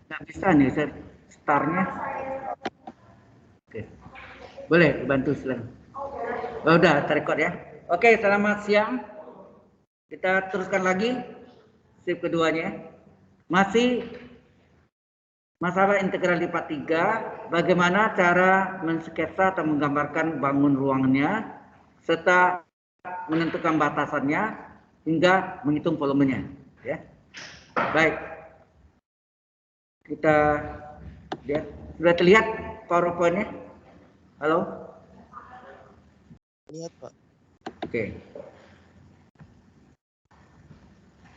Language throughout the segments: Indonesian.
Nggak bisa nih, saya startnya. Oke. Boleh bantu silakan. Oh, udah terrekord ya. Oke, selamat siang. Kita teruskan lagi shift keduanya. Masih masalah integral lipat 3, bagaimana cara mensketsa atau menggambarkan bangun ruangannya serta menentukan batasannya hingga menghitung volumenya, ya. Baik. Kita lihat. Sudah terlihat PowerPoint-nya? Halo? Lihat, Pak. Oke.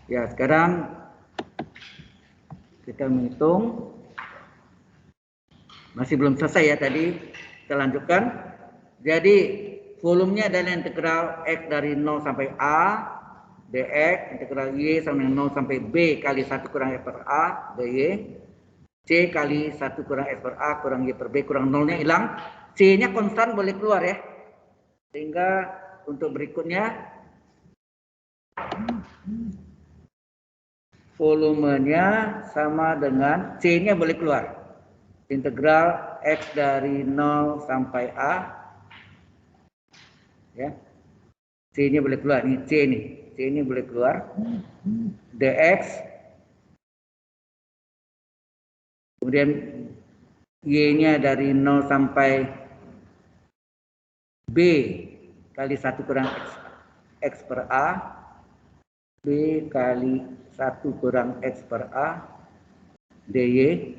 Ya, sekarang kita menghitung. Masih belum selesai ya tadi. Kita lanjutkan. Jadi volumenya adalah integral X dari 0 sampai A dx, integral Y sama dengan 0 sampai B kali 1 kurang X per A dy, C kali 1 kurang X per A kurang Y per B kurang 0-nya hilang. C-nya konstan boleh keluar ya. Sehingga untuk berikutnya volumenya sama dengan C-nya boleh keluar. Integral X dari 0 sampai A, ya, C-nya boleh keluar. Ini C nih, C-nya boleh keluar. dx, kemudian Y-nya dari 0 sampai B kali 1 kurang X per A, B kali 1 kurang X per A, dy.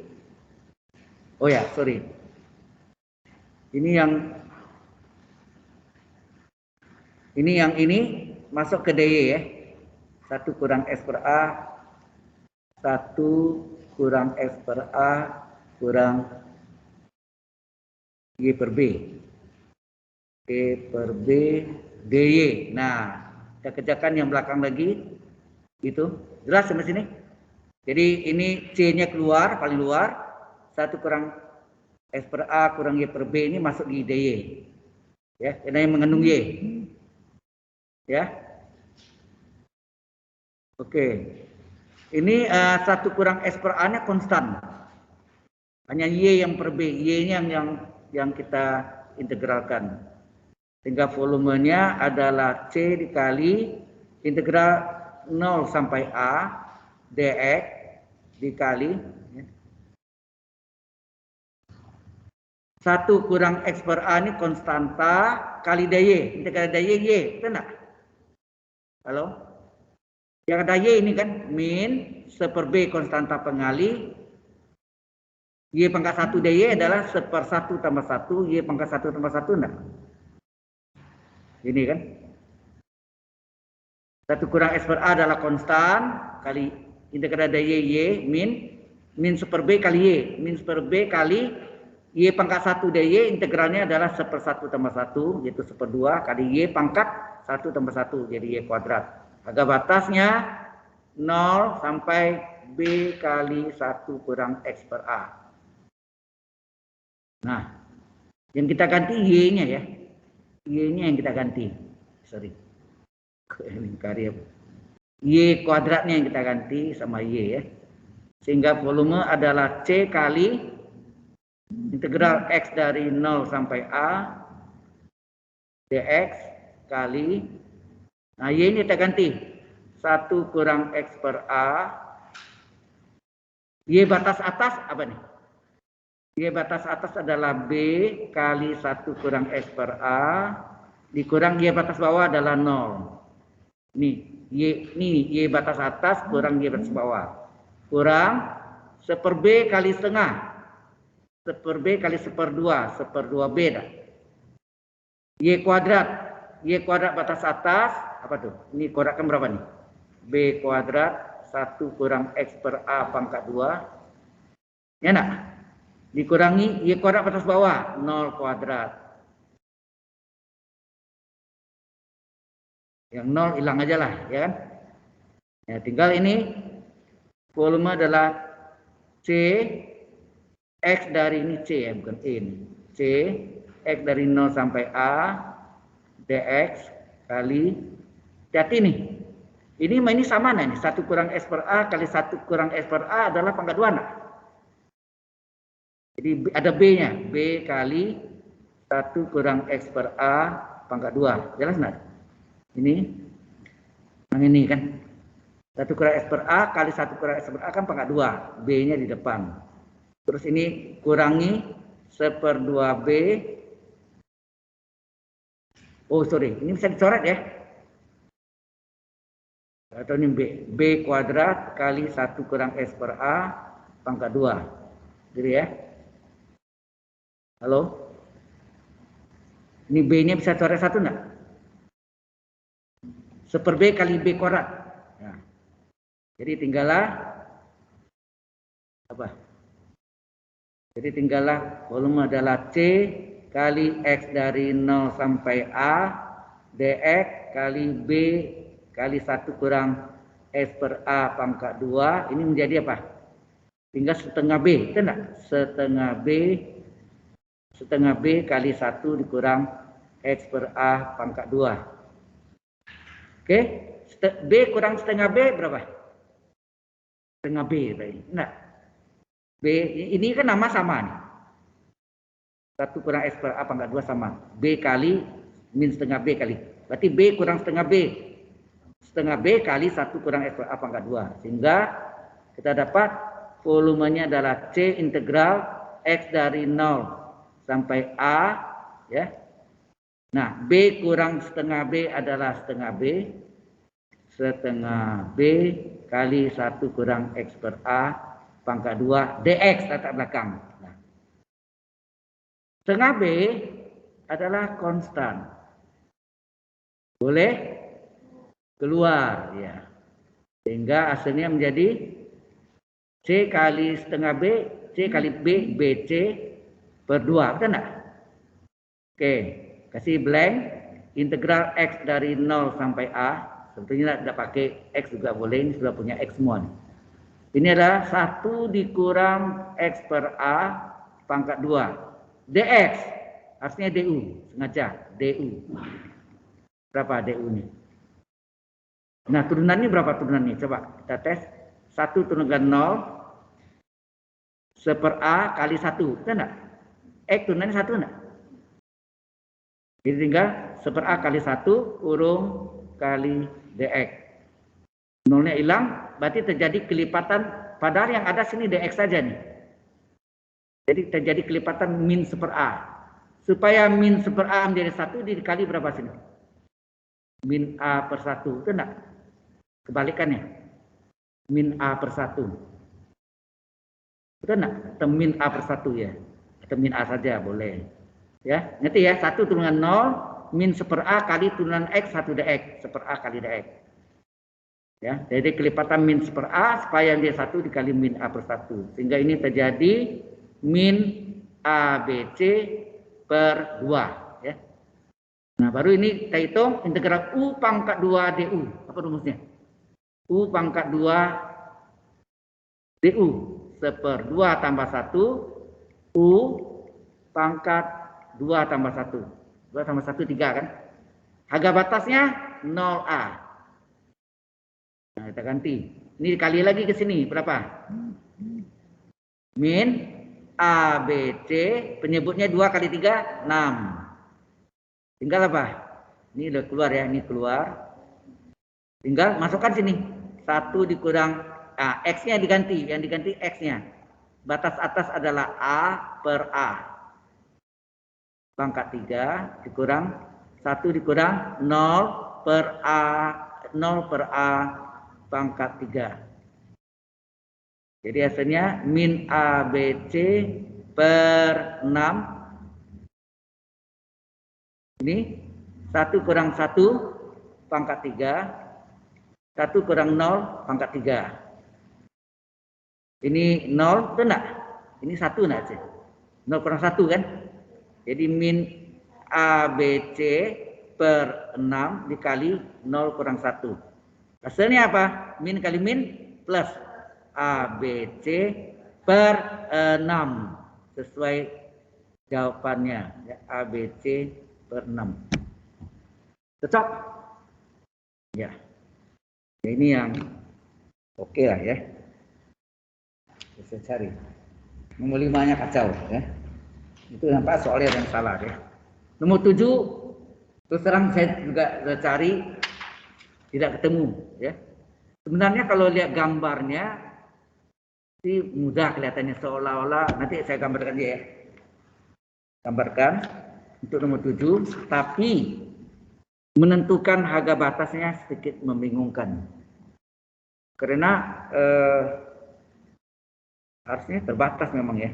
Oh ya, sorry. Ini yang ini masuk ke dy ya. 1 kurang X per A, 1 kurang X per A kurang Y per B. Y per B dy. Nah, kita kerjakan yang belakang lagi. Itu jelas sampai sini. Jadi ini C-nya keluar, paling luar. 1 kurang X per A kurang Y per B ini masuk di dy. Ya, karena yang mengandung Y. Ya. Oke. Ini 1 kurang X per A-nya konstan. Hanya Y yang per B, Y-nya yang kita integralkan. Sehingga volumenya adalah C dikali integral 0 sampai A dx dikali 1 kurang X per A ini konstanta kali dy. Integral dy Y, betul enggak? Halo? Yang ada Y ini kan min 1/B konstanta pengali, Y pangkat 1 dy adalah 1/1 tambah 1, Y pangkat 1 tambah 1 enggak? Ini kan. 1 kurang X per A adalah konstan kali integral dy Y min 1/B kali Y. Min 1/B kali Y pangkat 1 dy integralnya adalah 1/1 tambah 1 yaitu 1/2 kali Y pangkat 1 tambah 1 jadi Y kuadrat. Harga batasnya 0 sampai B kali 1 kurang X per A. Nah, yang kita ganti Y-nya ya. Y-nya yang kita ganti. Sorry. Karya. Y kuadratnya yang kita ganti sama Y ya. Sehingga volume adalah C kali integral X dari 0 sampai A dx kali, nah Y ini kita ganti 1 kurang X per A, Y batas atas apa nih? Y batas atas adalah B kali 1 kurang X per A dikurang Y batas bawah adalah 0. Y batas atas kurang Y batas bawah. Kurang 1/B kali setengah. 1/B kali 1/2. 1/2B dah. Y kuadrat batas atas. Apa tuh? Ini kuadratkan berapa nih? B kuadrat 1 kurang X per A pangkat 2. Ya enggak? Dikurangi Y kuadrat batas bawah. 0 kuadrat. Yang 0 hilang aja lah, ya kan? Ya, tinggal ini volume adalah C X dari ini C ya, bukan ini. C X dari 0 sampai A dx kali hati nih. Ini sama nih, 1 kurang X per A kali 1 kurang X per A adalah pangkat 2 enggak? Jadi ada B-nya. B kali 1 kurang X per A pangkat 2. Jelas nggak? Ini. Yang ini kan. 1 kurang X per A kali 1 kurang X per A kan pangkat 2. B-nya di depan. Terus ini kurangi 1/2 B. Oh sorry, ini bisa dicoret ya. Atau ini B. B kuadrat kali 1 kurang X per A pangkat 2. Gitu ya. Halo? Ini B-nya bisa coret 1 enggak? 1/B kali B kuadrat. Nah. Jadi tinggallah apa? Jadi tinggallah volume adalah C kali X dari 0 sampai A dx kali B kali 1 kurang X per A pangkat 2. Ini menjadi apa? Tinggal setengah B, itu enggak? Setengah B kali 1 dikurang X per A pangkat 2. Oke? B kurang setengah B berapa? Setengah B tadi. Enggak. B ini kan nama sama nih. 1 kurang X per A pangkat 2 sama. B kali min setengah B kali. Berarti B kurang setengah B. Setengah B kali 1 kurang X per A pangkat 2. Sehingga kita dapat volumenya adalah C integral X dari 0 sampai A. Ya. Nah, B kurang setengah B adalah setengah B. Setengah B kali 1 kurang X per A pangkat 2 dx letak belakang. Nah, setengah B adalah konstan. Boleh keluar ya. Sehingga hasilnya menjadi C kali setengah B, C kali B, BC per 2. Betul enggak? Oke, kasih blank integral X dari 0 sampai A. Sebetulnya tidak pakai X juga boleh, ini sudah punya X semua nih. Ini adalah 1 dikurang X per A pangkat 2. dx. Harusnya du. Sengaja. du. Berapa du ini? Nah turunannya berapa turunannya? Coba kita tes. 1 turunkan 0. 1/A kali 1. Betul enggak? X turunannya 1 enggak? Jadi tinggal 1/A kali 1 kurung kali dx. Nolnya hilang, berarti terjadi kelipatan. Padahal yang ada sini dx saja nih. Jadi terjadi kelipatan min 1/A. Supaya min 1/A menjadi 1 dikali berapa sini? Min A per 1. Itu enggak? Kebalikannya. Min A per 1. Itu enggak? Atau min A per 1 ya. Atau min A saja boleh. Ya, ngerti ya? 1 turunan 0 min 1/A kali turunan X 1 dx. 1/A kali dx. Ya, jadi kelipatan min 1/A supaya dia 1 dikali min A per 1. Sehingga ini terjadi min ABC per 2. Ya. Nah baru ini kita hitung integral U pangkat 2 DU. Apa rumusnya? U pangkat 2 DU. 1/2 tambah 1. U pangkat 2 tambah 1. 2 tambah 1 3 kan? Harga batasnya 0A. Nah, kita ganti. Ini dikali lagi ke sini. Berapa? Min ABC. Penyebutnya 2 kali 3, 6. Tinggal apa? Ini udah keluar ya. Ini keluar. Tinggal masukkan sini. 1 dikurang. X-nya diganti. Yang diganti X-nya. Batas atas adalah A per A. Pangkat 3 dikurang. 1 dikurang 0 per A. 0 per A. Pangkat 3. Jadi hasilnya min ABC per 6. Ini 1 kurang 1 pangkat 3. 1 kurang 0 pangkat 3. Ini 0 itu enggak? Ini 1 enggak sih? 0 kurang 1 kan? Jadi min ABC per 6 dikali 0 kurang 1. Hasilnya apa? Min kali min plus ABC per 6. Sesuai jawabannya. Ya, ABC per 6. Cocok? Ya. Ini yang oke lah ya. Bisa cari. Nomor 5-nya kacau ya. Itu nampak soalnya yang salah ya. Nomor 7 terus terang saya juga cari tidak ketemu ya. Sebenarnya kalau lihat gambarnya sih mudah kelihatannya, seolah-olah nanti saya gambarkan dia ya. Gambarkan untuk nomor 7, tapi menentukan harga batasnya sedikit membingungkan. Karena harusnya terbatas memang ya.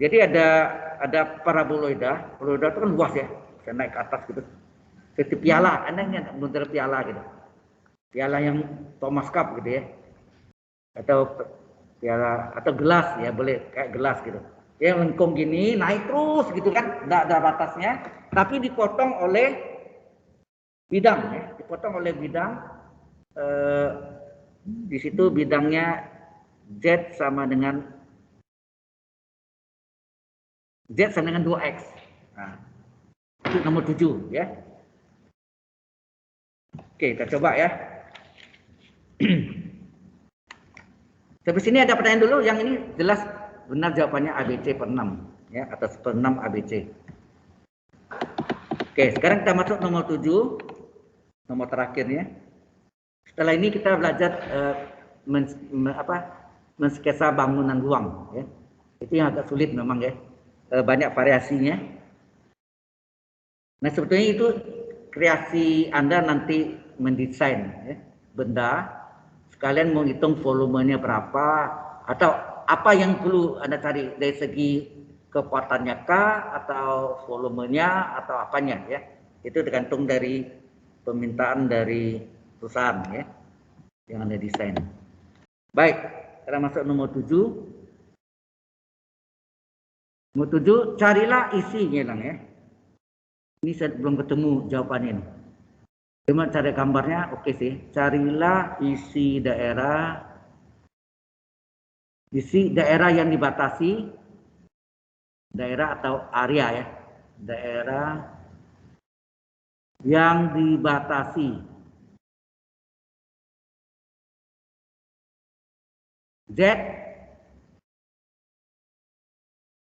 Jadi ada paraboloida itu kan luas ya, bisa naik ke atas gitu. Seperti piala, anehnya model piala gitu. Piala yang Thomas Cup gitu ya. Atau piala atau gelas ya, boleh kayak gelas gitu. Ya lengkung gini, naik terus gitu kan, enggak ada batasnya, tapi dipotong oleh bidang ya, dipotong oleh bidang di situ bidangnya Z sama dengan 2X. Nah, itu nomor 7 ya. Oke, kita coba ya. Sampai sini ada pertanyaan dulu, yang ini jelas benar jawabannya ABC per 6 ya, atau per 6 ABC. Oke, sekarang kita masuk nomor 7, nomor terakhirnya. Setelah ini kita belajar menskesa bangunan ruang ya. Itu yang agak sulit memang ya. Banyak variasinya. Nah, sebetulnya itu kreasi Anda nanti mendesain ya, benda, sekalian menghitung volumenya berapa atau apa yang perlu Anda cari dari segi kekuatannya kah atau volumenya atau apanya ya. Itu tergantung dari permintaan dari perusahaan ya yang Anda desain. Baik, kita masuk nomor 7. Nomor 7, carilah isinya lang ya. Ini saya belum ketemu jawabannya ini. Cuma cari gambarnya oke sih. Carilah isi daerah yang dibatasi, daerah atau area ya. Daerah yang dibatasi. Z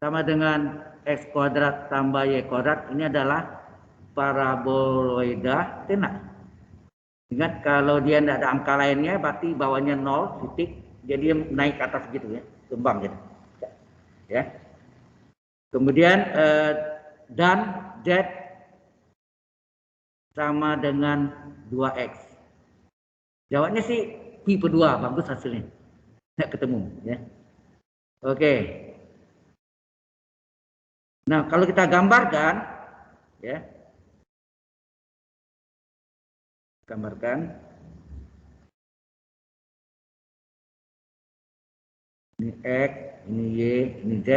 sama dengan X kuadrat tambah Y kuadrat, ini adalah paraboloida, tidak? Ingat kalau dia tidak ada angka lainnya, berarti bawahnya 0 titik, jadi dia naik ke atas gitu ya, kembang gitu. Ya. Kemudian dan Z sama dengan 2X. Jawabnya sih pi per 2, bagus hasilnya. Tidak ketemu ya. Oke. Nah, kalau kita gambarkan ya. Gambarkan. Ini X, ini Y, ini Z.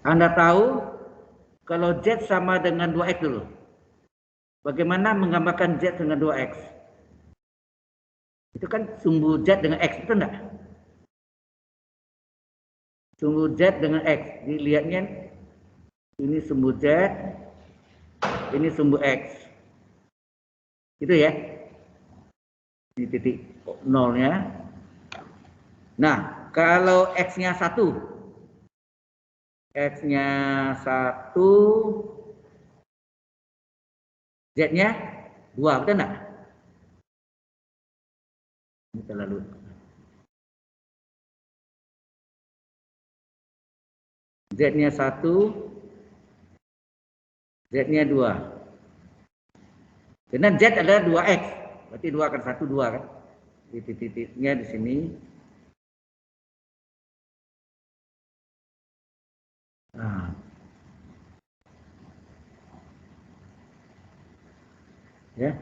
Anda tahu kalau Z sama dengan 2X dulu. Bagaimana menggambarkan Z dengan 2X? Itu kan sumbu Z dengan X, itu enggak? Sumbu Z dengan X. Dilihatnya ini sumbu Z, ini sumbu X. Itu ya. Ini titik nolnya. Nah, kalau X-nya 1. X-nya 1, Z-nya 2, betul enggak? Ini terlalu. Z-nya 1, Z-nya 2. Karena Z adalah 2X. Berarti 2 kan 1, 2 kan. Titik-titiknya di sini. Nah. Ya.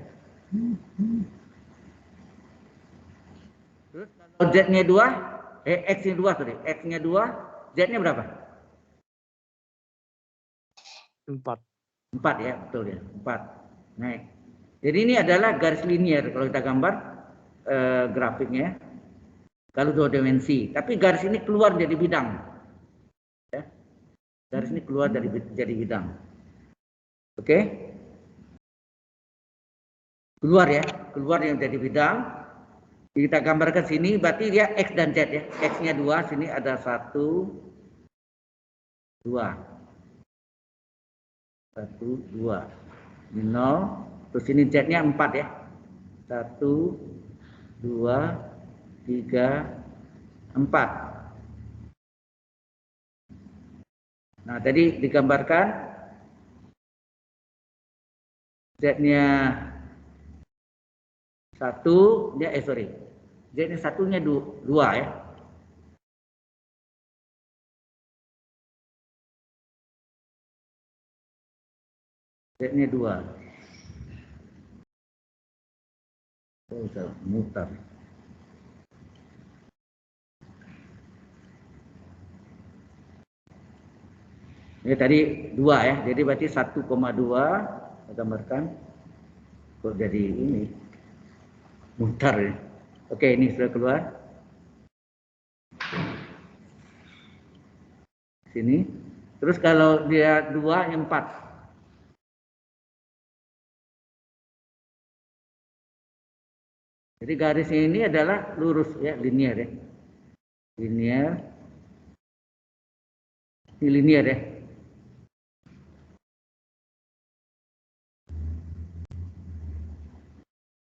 Terus kalau Z-nya 2, X-nya 2 tadi. X-nya 2, Z-nya berapa? 4. 4 ya, betul ya. 4. Naik. Jadi ini adalah garis linier kalau kita gambar grafiknya. Kalau 2 dimensi, tapi garis ini keluar jadi bidang. Ya. Garis ini keluar jadi bidang. Oke? keluar ya, keluar yang jadi bidang. Kita gambarkan sini, berarti dia X dan Z ya. X-nya 2, sini ada 1, 2. 1, 2. Ini 0, terus ini Z-nya 4 ya. 1, 2, 3, 4. Nah, tadi digambarkan Z-nya 1, dia Z-nya 1-nya 2 ya. Z-nya 2. Oh, mutar. Ini tadi 2 ya, jadi berarti 1,2 kita gambarkan. Kok jadi ini mutar ya. Oke, ini sudah keluar. Sini. Terus kalau dia 2 yang 4. Jadi garisnya ini adalah lurus ya, linear ya. Linear. Ini linear ya.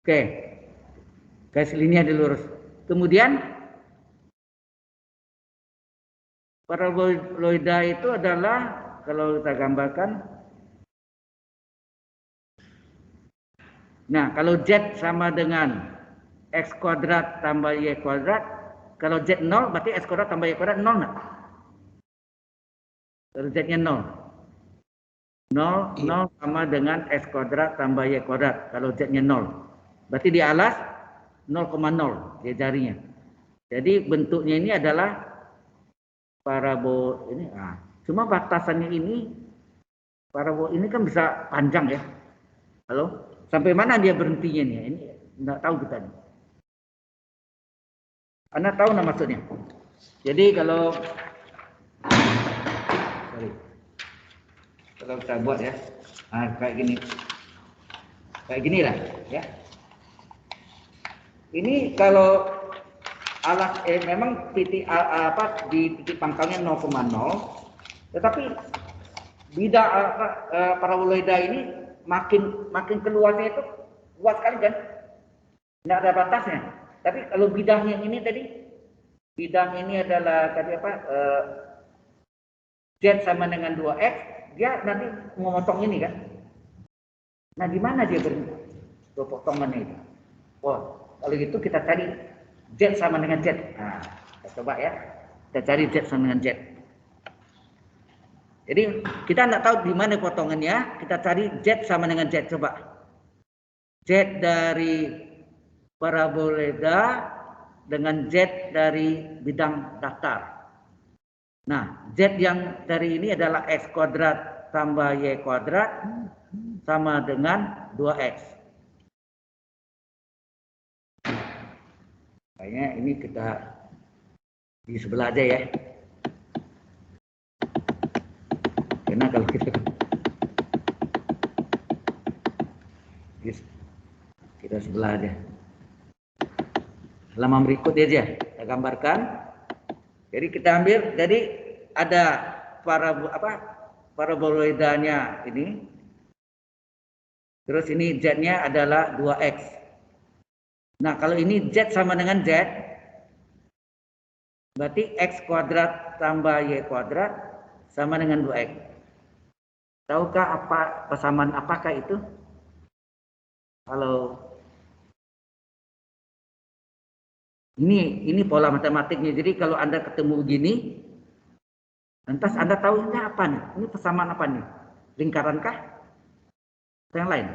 Oke, garis linear di lurus. Kemudian paraboloida itu adalah kalau kita gambarkan. Nah, kalau Z sama dengan X kuadrat tambah Y kuadrat. Kalau Z 0 berarti X kuadrat tambah Y kuadrat 0 nggak? Kalau Z-nya 0. 0 sama dengan X kuadrat tambah Y kuadrat. Kalau Z-nya 0. Berarti di alas 0,0 dia jarinya. Jadi bentuknya ini adalah parabol ini. Cuma batasannya ini parabol ini kan bisa panjang ya. Halo? Sampai mana dia berhentinya nih? Ini enggak tahu kita nih. Anda tahu nggak maksudnya? Jadi kalau kita buat ya, kayak gini lah ya. Ini kalau alas memang titik di titik pangkalnya 0,0, tetapi bidang paraboloida ini makin keluarnya itu luas sekali kan, tidak ada batasnya. Tapi kalau bidang yang ini tadi, bidang ini adalah tadi Z sama dengan 2X, dia nanti memotong ini kan. Nah, di mana dia berhenti? Potongannya itu. Kalau gitu kita cari Z sama dengan Z. Nah, kita coba ya. Kita cari Z sama dengan Z. Jadi kita tidak tahu di mana potongannya. Kita cari Z sama dengan Z. Coba. Z dari paraboloida dengan Z dari bidang datar. Nah, Z yang dari ini adalah X kuadrat tambah Y kuadrat sama dengan 2X. Kayaknya ini kita di sebelah aja ya. Karena kalau kita sebelah aja. Halaman berikutnya aja kita gambarkan. Jadi kita ambil, jadi ada paraboloidanya ini. Terus ini Z-nya adalah 2X. Nah, kalau ini Z sama dengan Z, berarti X kuadrat tambah Y kuadrat sama dengan 2X. Tahukah persamaan apakah itu? Kalau ini pola matematiknya. Jadi kalau Anda ketemu begini, lantas Anda tahu ini apa nih? Ini persamaan apa nih? Lingkarankah? Atau yang lain?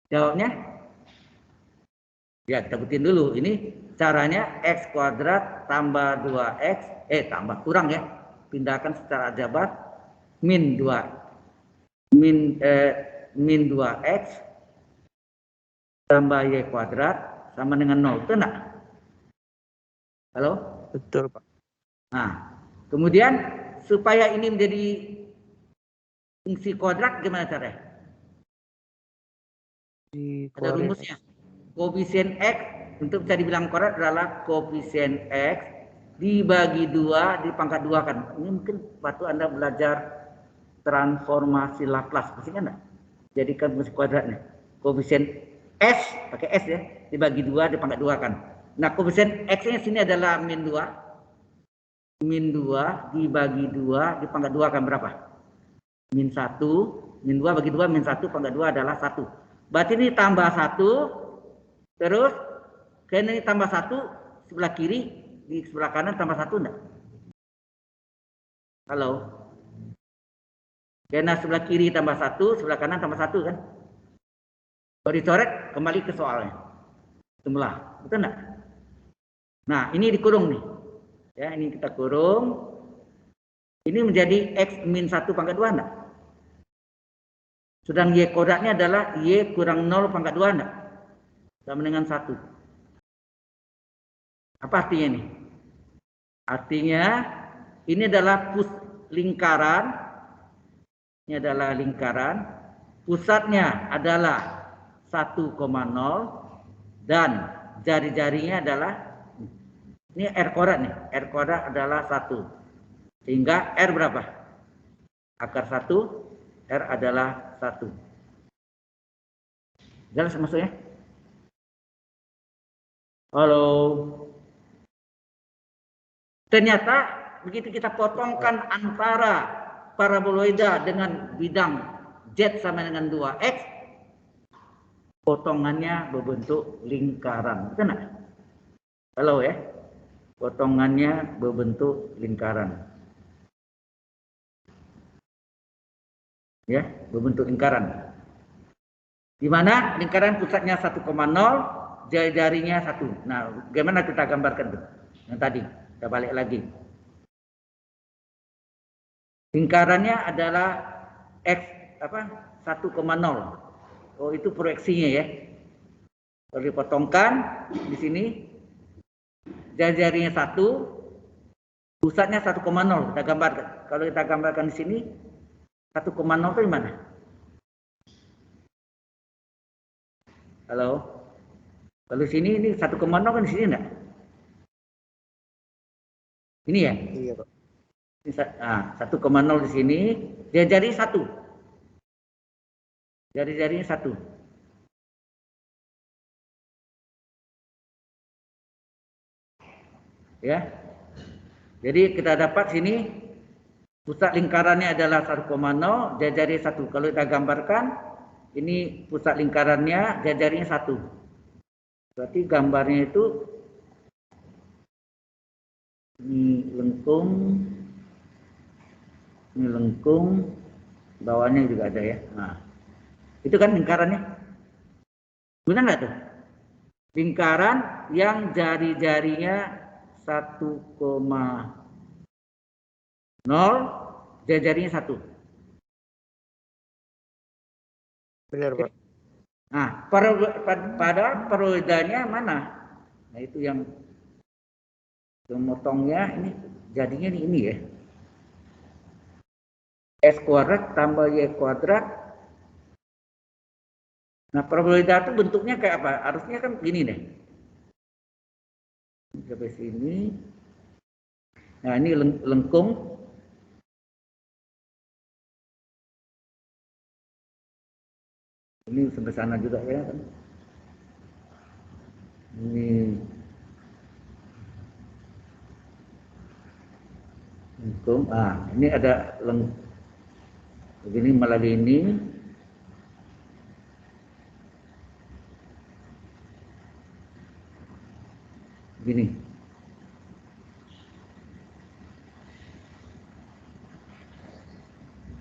Jawabnya? Ya, kita buktiin dulu. Ini caranya X kuadrat tambah 2X, tambah kurang ya. Pindahkan secara aljabar min 2X tambah Y kuadrat sama dengan 0. Betul enggak? Halo? Betul, Pak. Nah, kemudian supaya ini menjadi fungsi kuadrat gimana caranya? Ada rumusnya. Koefisien X untuk bisa dibilang kuadrat adalah koefisien X dibagi 2 di pangkat 2 kan. Ini mungkin waktu Anda belajar transformasi Laplace, masih kan enggak? Jadikan rumus kuadratnya. Koefisien S, pakai S ya, dibagi 2 di pangkat 2 kan. Nah, koefisien X-nya sini adalah min 2. Min 2 dibagi 2 di pangkat 2 kan berapa? Min 1. Min 2 bagi 2, min 1 pangkat 2 adalah 1. Berarti ini tambah 1, terus karena ini tambah 1, sebelah kiri, di sebelah kanan tambah 1 enggak? Halo? Karena sebelah kiri tambah 1, sebelah kanan tambah 1 kan? Kalau dicoret, kembali ke soalnya. Jumlah, betul enggak? Nah, ini dikurung nih. Ya, ini kita kurung. Ini menjadi X min 1 pangkat 2 enggak? Sedang Y kuadratnya adalah Y kurang 0 pangkat 2 enggak? Sama dengan 1. Apa artinya ini? Artinya ini adalah lingkaran. Ini adalah lingkaran. Pusatnya adalah 1,0 dan jari-jarinya adalah ini R kuadrat nih. R kuadrat adalah 1. Sehingga R berapa? Akar 1, R adalah 1. Jelas maksudnya? Halo. Ternyata begitu kita potongkan antara paraboloida dengan bidang Z sama dengan 2X, potongannya berbentuk lingkaran. Betul nggak? Halo ya? Potongannya berbentuk lingkaran. Ya, berbentuk lingkaran. Di mana lingkaran pusatnya 1,0, jari-jarinya 1. Nah, bagaimana kita gambarkan tuh? Yang tadi, kita balik lagi. Lingkarannya adalah X 1,0. Oh, itu proyeksinya ya. Kalau dipotongkan di sini jari-jarinya 1, pusatnya 1,0 kita gambarkan. Kalau kita gambarkan di sini 1,0 itu di mana? Halo. Kalau di sini ini 1,0 kan di sini enggak? Ini ya? Iya, Pak. Nah, 1,0 di sini, jari-jari 1. Jari-jarinya 1. Ya. Jadi kita dapat sini pusat lingkarannya adalah 1,0, jari-jari 1. Kalau kita gambarkan ini pusat lingkarannya, jari-jarinya 1. Berarti gambarnya itu ini lengkung, bawahnya juga ada ya. Nah, itu kan lingkarannya. Benar nggak tuh? Lingkaran yang jari-jarinya 1,0, jari-jarinya 1. Benar, Pak. Nah, pada paraboloidanya mana? Nah, itu yang memotongnya ini jadinya ini ya. S kuadrat tambah Y kuadrat. Nah, paraboloida itu bentuknya kayak apa? Harusnya kan gini deh. Sampai sini. Nah, ini lengkung. Ini sampai sana juga ya kan. Ini lengkung. Ah, ini ada begini melalui ini. Begini.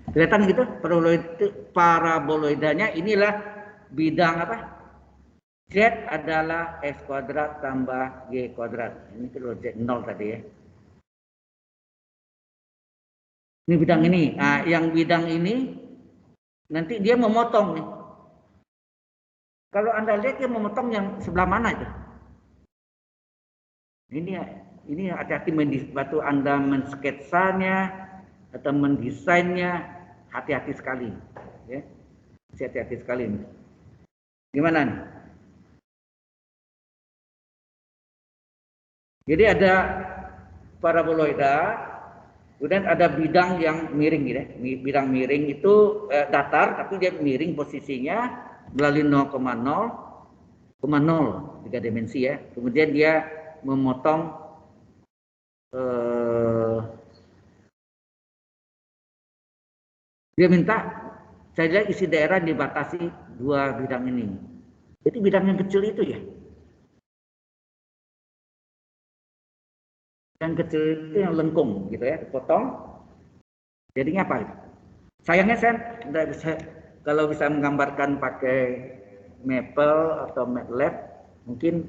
Kelihatan gitu paraboloidanya inilah bidang apa? Z adalah X kuadrat tambah Y kuadrat. Ini kalau Z 0 tadi ya. Ini bidang ini. Nah, yang bidang ini nanti dia memotong nih. Kalau Anda lihat dia memotong yang sebelah mana itu? Ini hati-hati waktu Anda mensketsanya atau mendesainnya, hati-hati sekali, ya. Hati-hati sekali. Gimana nih? Jadi ada paraboloida, kemudian ada bidang yang miring gitu ya. Bidang miring itu datar tapi dia miring posisinya melalui 0,0 tiga dimensi ya. Kemudian dia memotong eh, dia minta saya lihat isi daerah dibatasi dua bidang ini. Jadi bidang yang kecil itu ya, yang kecil itu yang lengkung gitu ya, dipotong. Jadinya apa? Sayangnya saya tidak bisa kalau bisa menggambarkan pakai Maple atau MATLAB mungkin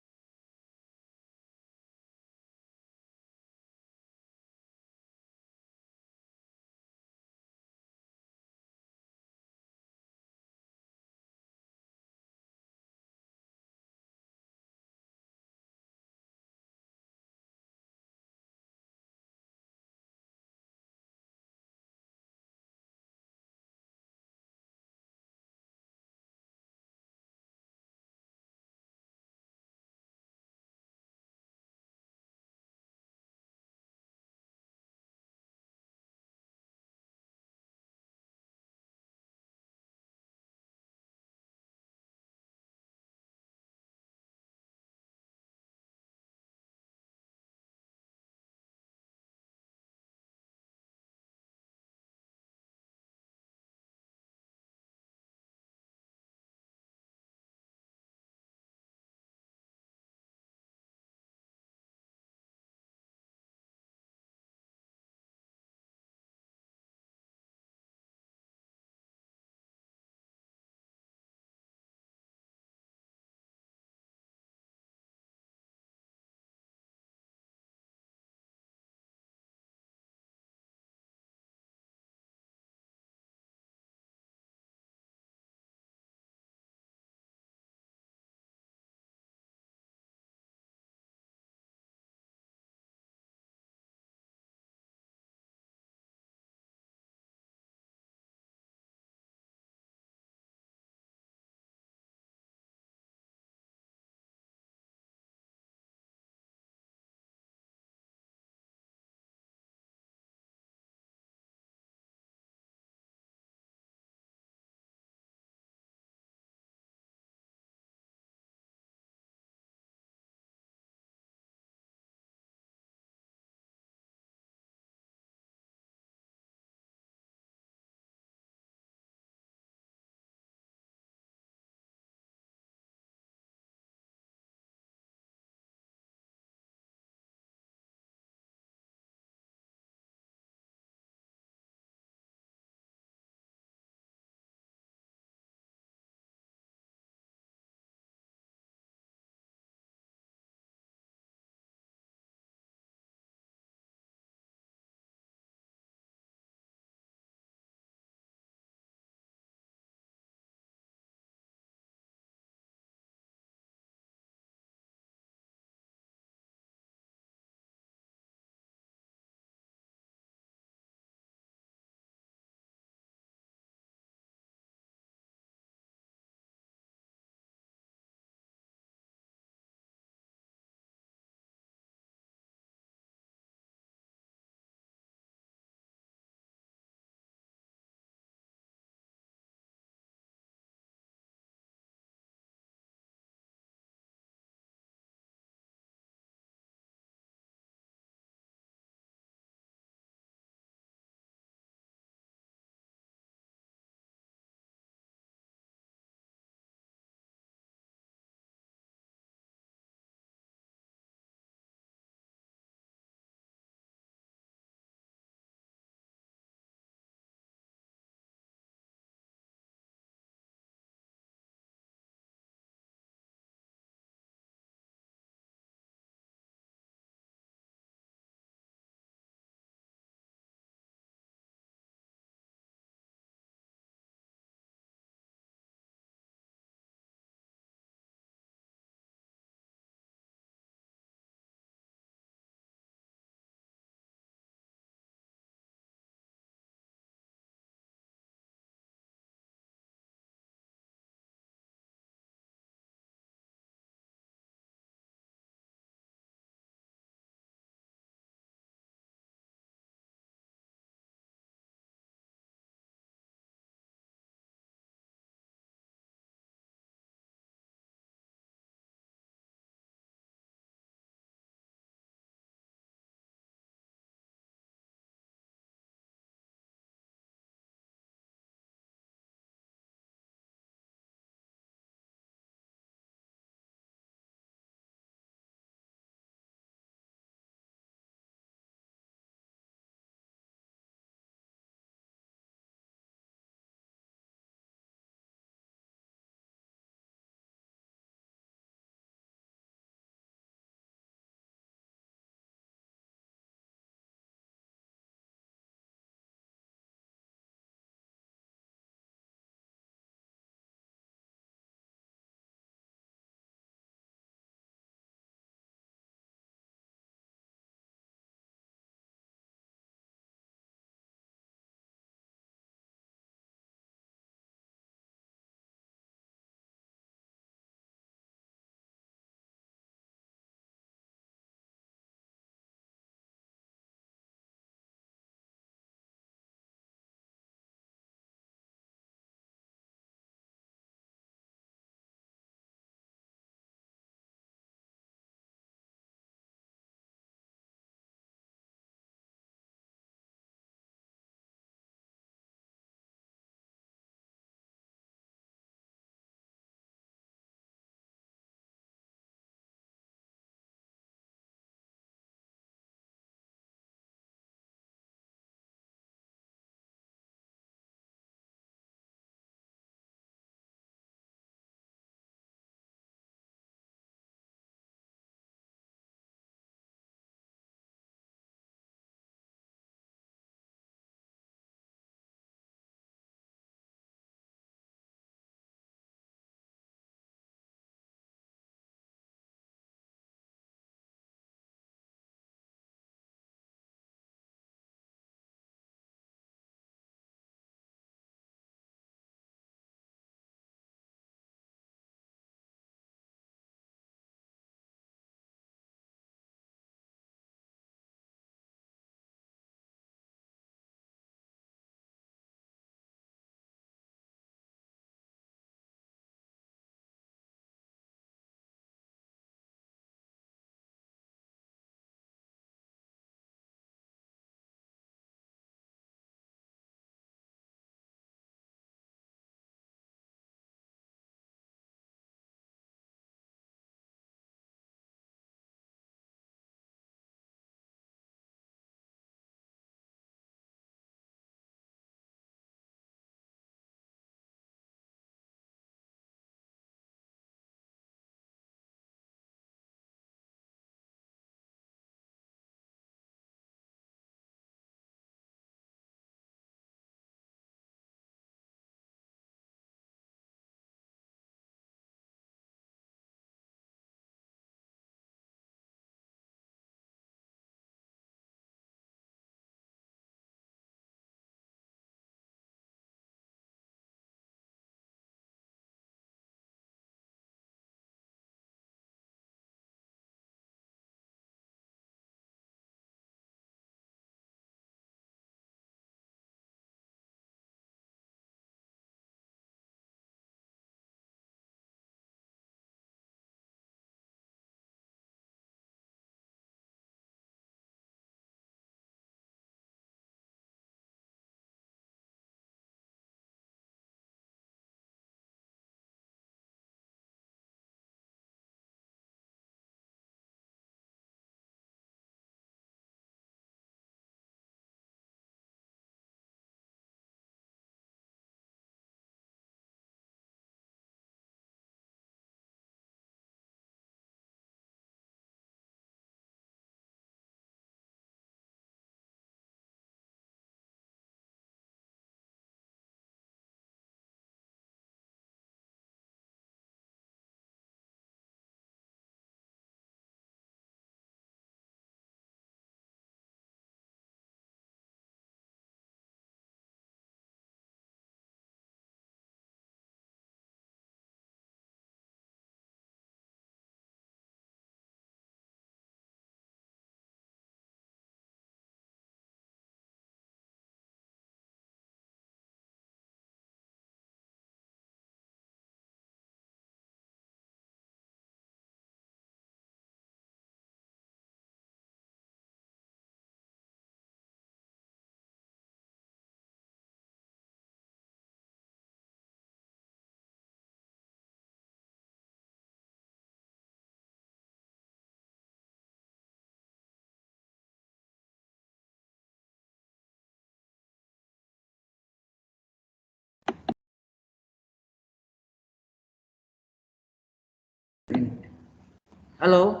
Halo.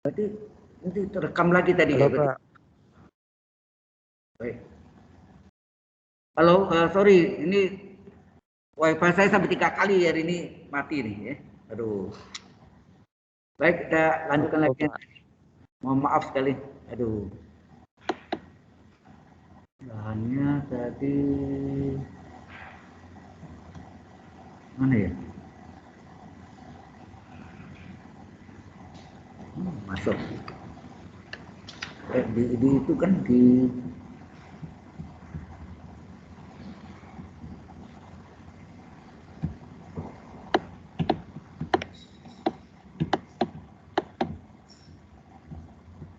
Berarti nanti terekam lagi tadi Halo, ya berarti. Pak. Baik. Halo, sorry, ini wifi saya sampai 3 kali hari ini mati nih ya. Aduh. Baik, kita lanjutkan Halo, lagi. Pak. Mohon maaf sekali. Aduh. Bahannya tadi mana ya? Masuk. Di itu kan di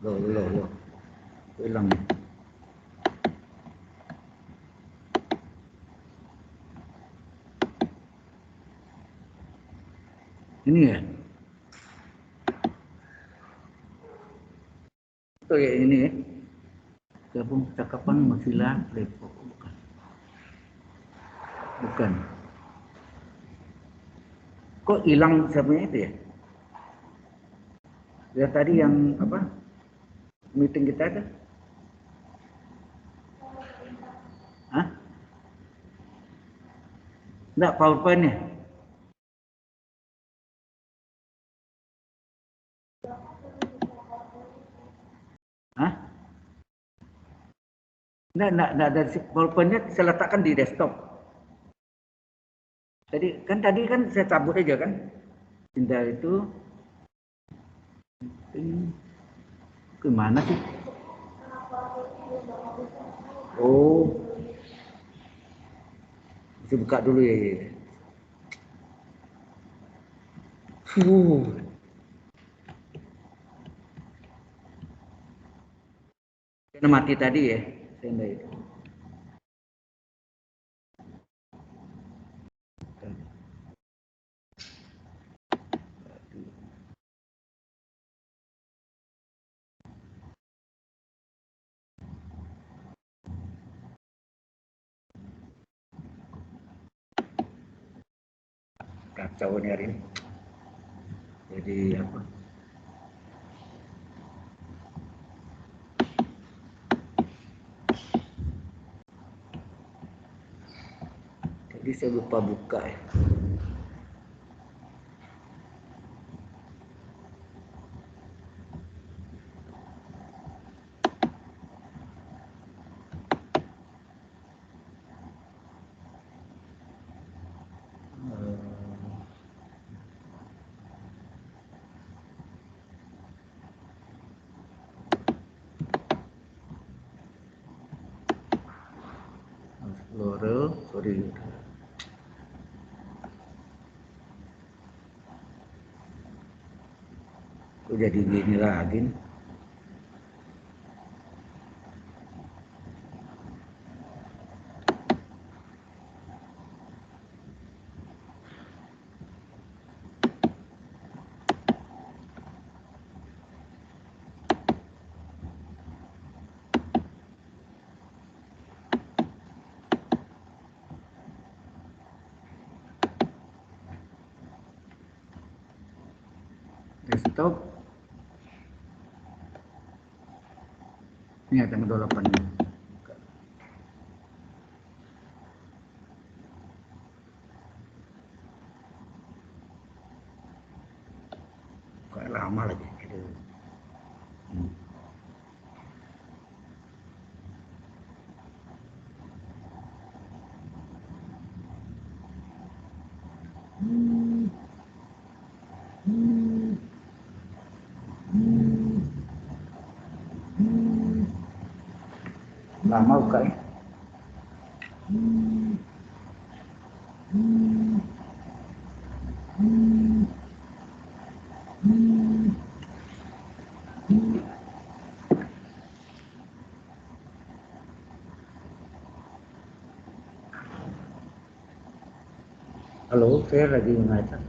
loh. Hilang ya. Ini ya. Oh ya ini ya. Gabung percakapan Mozilla Playbook. Bukan. Kok hilang siapanya itu ya? Ya tadi yang apa? Meeting kita kan? Hah? Enggak, PowerPoint-nya. Hah? Enggak ada PowerPoint-nya saya letakkan di desktop. Tadi kan saya cabut aja kan. Pindah itu gimana sih? Oh, bisa buka dulu ya. Karena mati tadi ya. Saya itu. Kacau nih hari ini. Jadi apa? Jadi saya lupa buka ya. Explorer, sorry. Kok jadi gini lagi? Desktop. Ini ada 28 ini. Kok lama lagi. Aduh. Lama buka ya. Halo, saya lagi ngaca.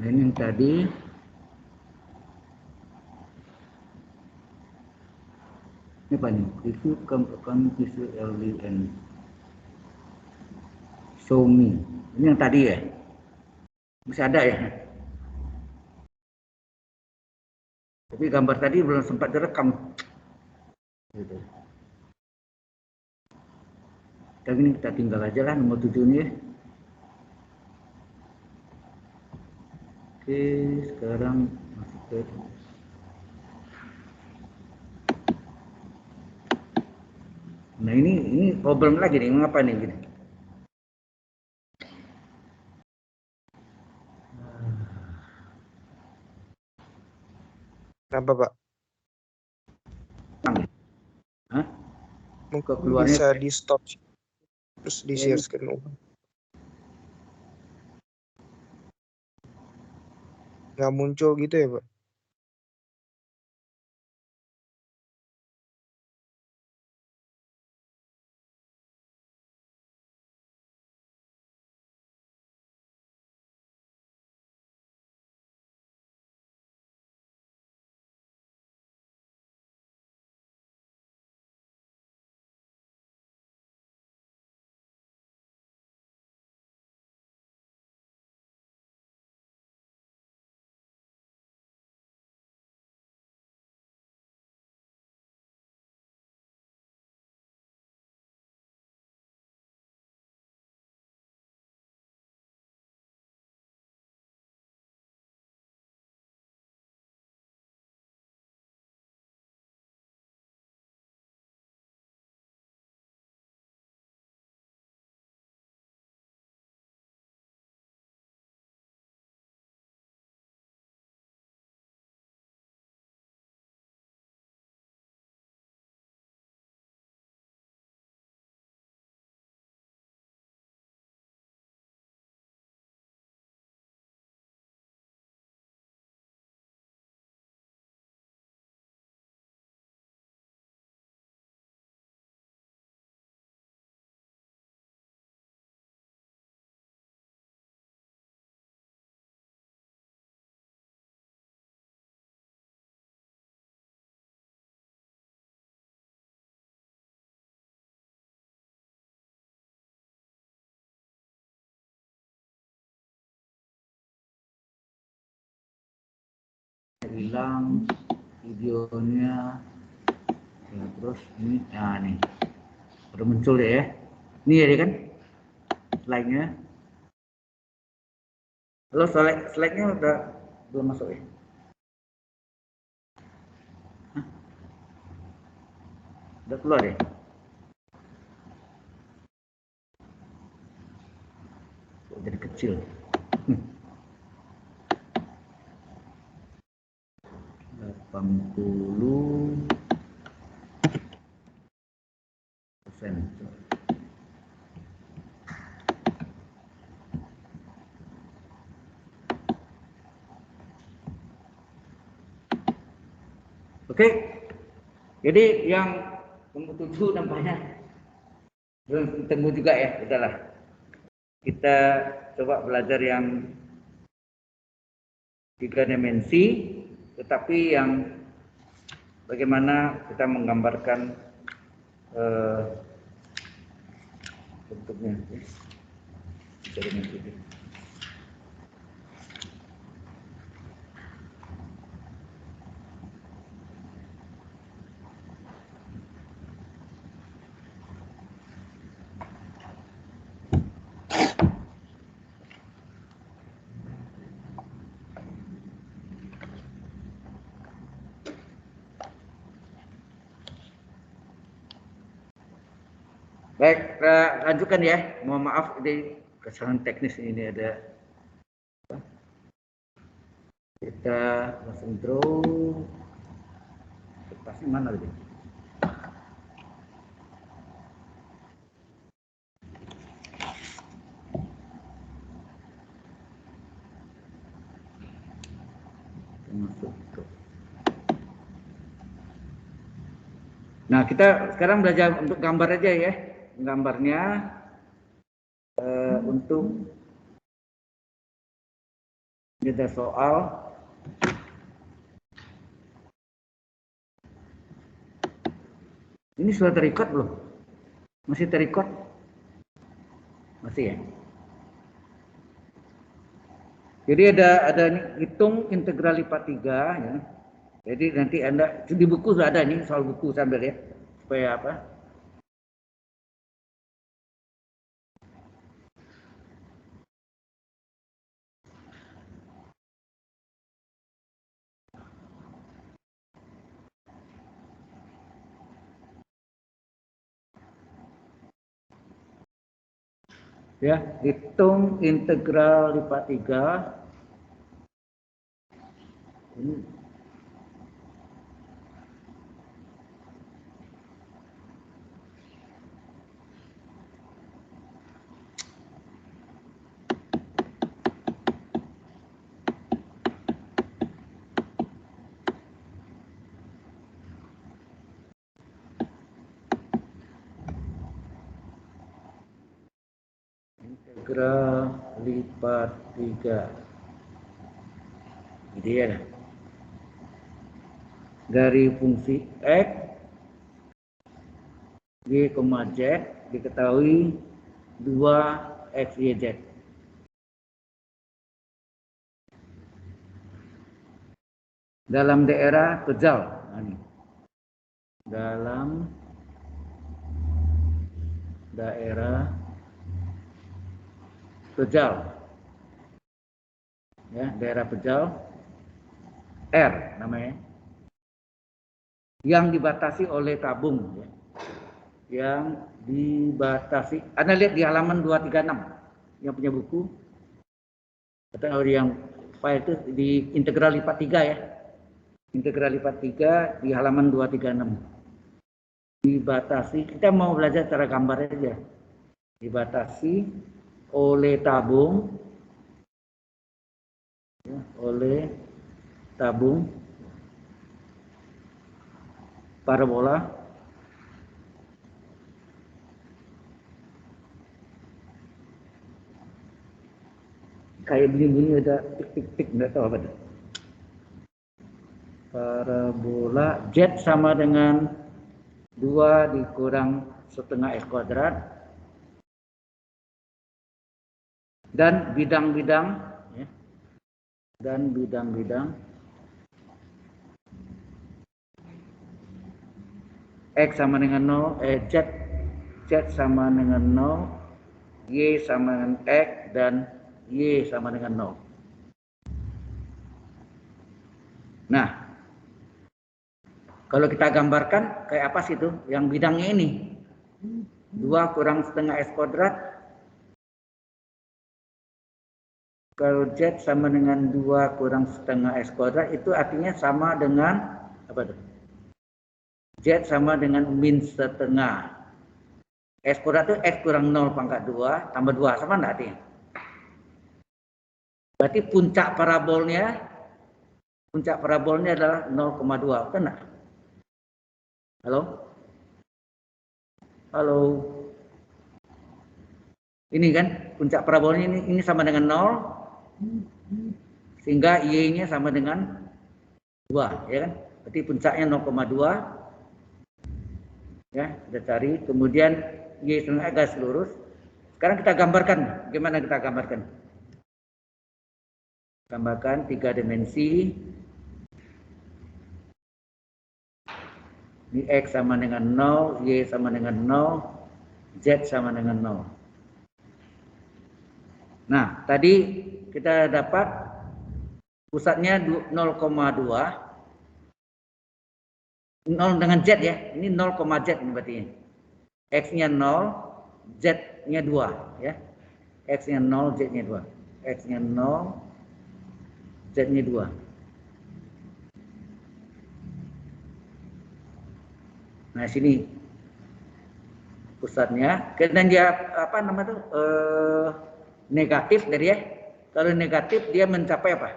ini yang tadi. Ini apa nih? Review kami visual LVN. Show me. Ini yang tadi ya? Masih ada ya? Tapi gambar tadi belum sempat direkam. Gitu. Tapi ini kita tinggal aja lah nomor 7 ini ya. Oke, sekarang masuk ke nah ini problem lagi nih, mengapa nih gini? Kenapa, Pak? Hah? Mungkin Keluarnya bisa di stop terus di share screen ulang. Nggak muncul gitu ya, Pak? hilang videonya ya, terus ini nih udah muncul ya ini ya kan slide-nya. Halo, slide-nya udah belum masuk ya? Hah? Udah keluar ya? Jadi kecil. 80%. Oke, jadi yang nomor 7 nampaknya belum ketemu juga ya, udahlah. Kita coba belajar yang 3 dimensi, tetapi yang bagaimana kita menggambarkan bentuknya. Baik, kita lanjutkan ya. Mohon maaf ini kesalahan teknis ini ada. Kita langsung draw. Kertasnya mana lagi? Masuk ke. Nah, kita sekarang belajar untuk gambar aja ya. Gambarnya untuk Kita soal ini sudah terrecord belum? Masih terrecord? Masih ya. Jadi ada hitung integral lipat 3 ya. Jadi nanti Anda di buku sudah ada nih soal buku sambil ya. Supaya apa? Ya, hitung integral lipat 3 ini integral lipat 3 jadi ya dari fungsi x y, z diketahui 2 x y z dalam daerah Tegal. Nah, ini. Dalam daerah Tegal, ya daerah Tegal R namanya, yang dibatasi oleh tabung, ya. Yang dibatasi. Anda lihat di halaman 236 yang punya buku atau yang file itu di integral lipat 3 ya. Integral lipat 3 di halaman 236. Dibatasi, kita mau belajar cara gambar aja. Dibatasi oleh tabung, ya, oleh tabung parabola kayak bunyi-bunyi ada tik-tik-tik, nggak tahu apa itu. Parabola Z sama dengan 2 dikurang setengah X kuadrat dan bidang-bidang, ya, dan bidang-bidang X sama dengan 0, Z sama dengan 0, Y sama dengan X, dan Y sama dengan 0. Nah, kalau kita gambarkan kayak apa sih itu? Yang bidangnya ini 2 kurang setengah X kuadrat. Kalau Z sama dengan 2 kurang setengah X kuadrat itu artinya sama dengan apa itu? Z sama dengan min setengah. X kuadrat itu X kurang 0 pangkat 2 tambah 2 sama enggak artinya? Berarti puncak parabolnya adalah 0,2, betul enggak? Halo? Halo? Ini kan puncak parabolnya ini sama dengan 0 sehingga Y-nya sama dengan 2, ya kan? Berarti puncaknya 0,2. Ya, kita cari, kemudian Y setengah garis lurus. Sekarang kita gambarkan, gimana kita gambarkan? Gambarkan 3 dimensi. Ini X sama dengan 0, Y sama dengan 0, Z sama dengan 0. Nah, tadi kita dapat pusatnya 0,2. 0 dengan Z ya, ini 0,Z ini berarti. X-nya 0, Z-nya 2 ya. X-nya 0, Z-nya 2. X-nya 0, Z-nya 2. Nah, sini pusatnya. Dan dia apa namanya tuh? Negatif dari ya. Kalau negatif dia mencapai apa?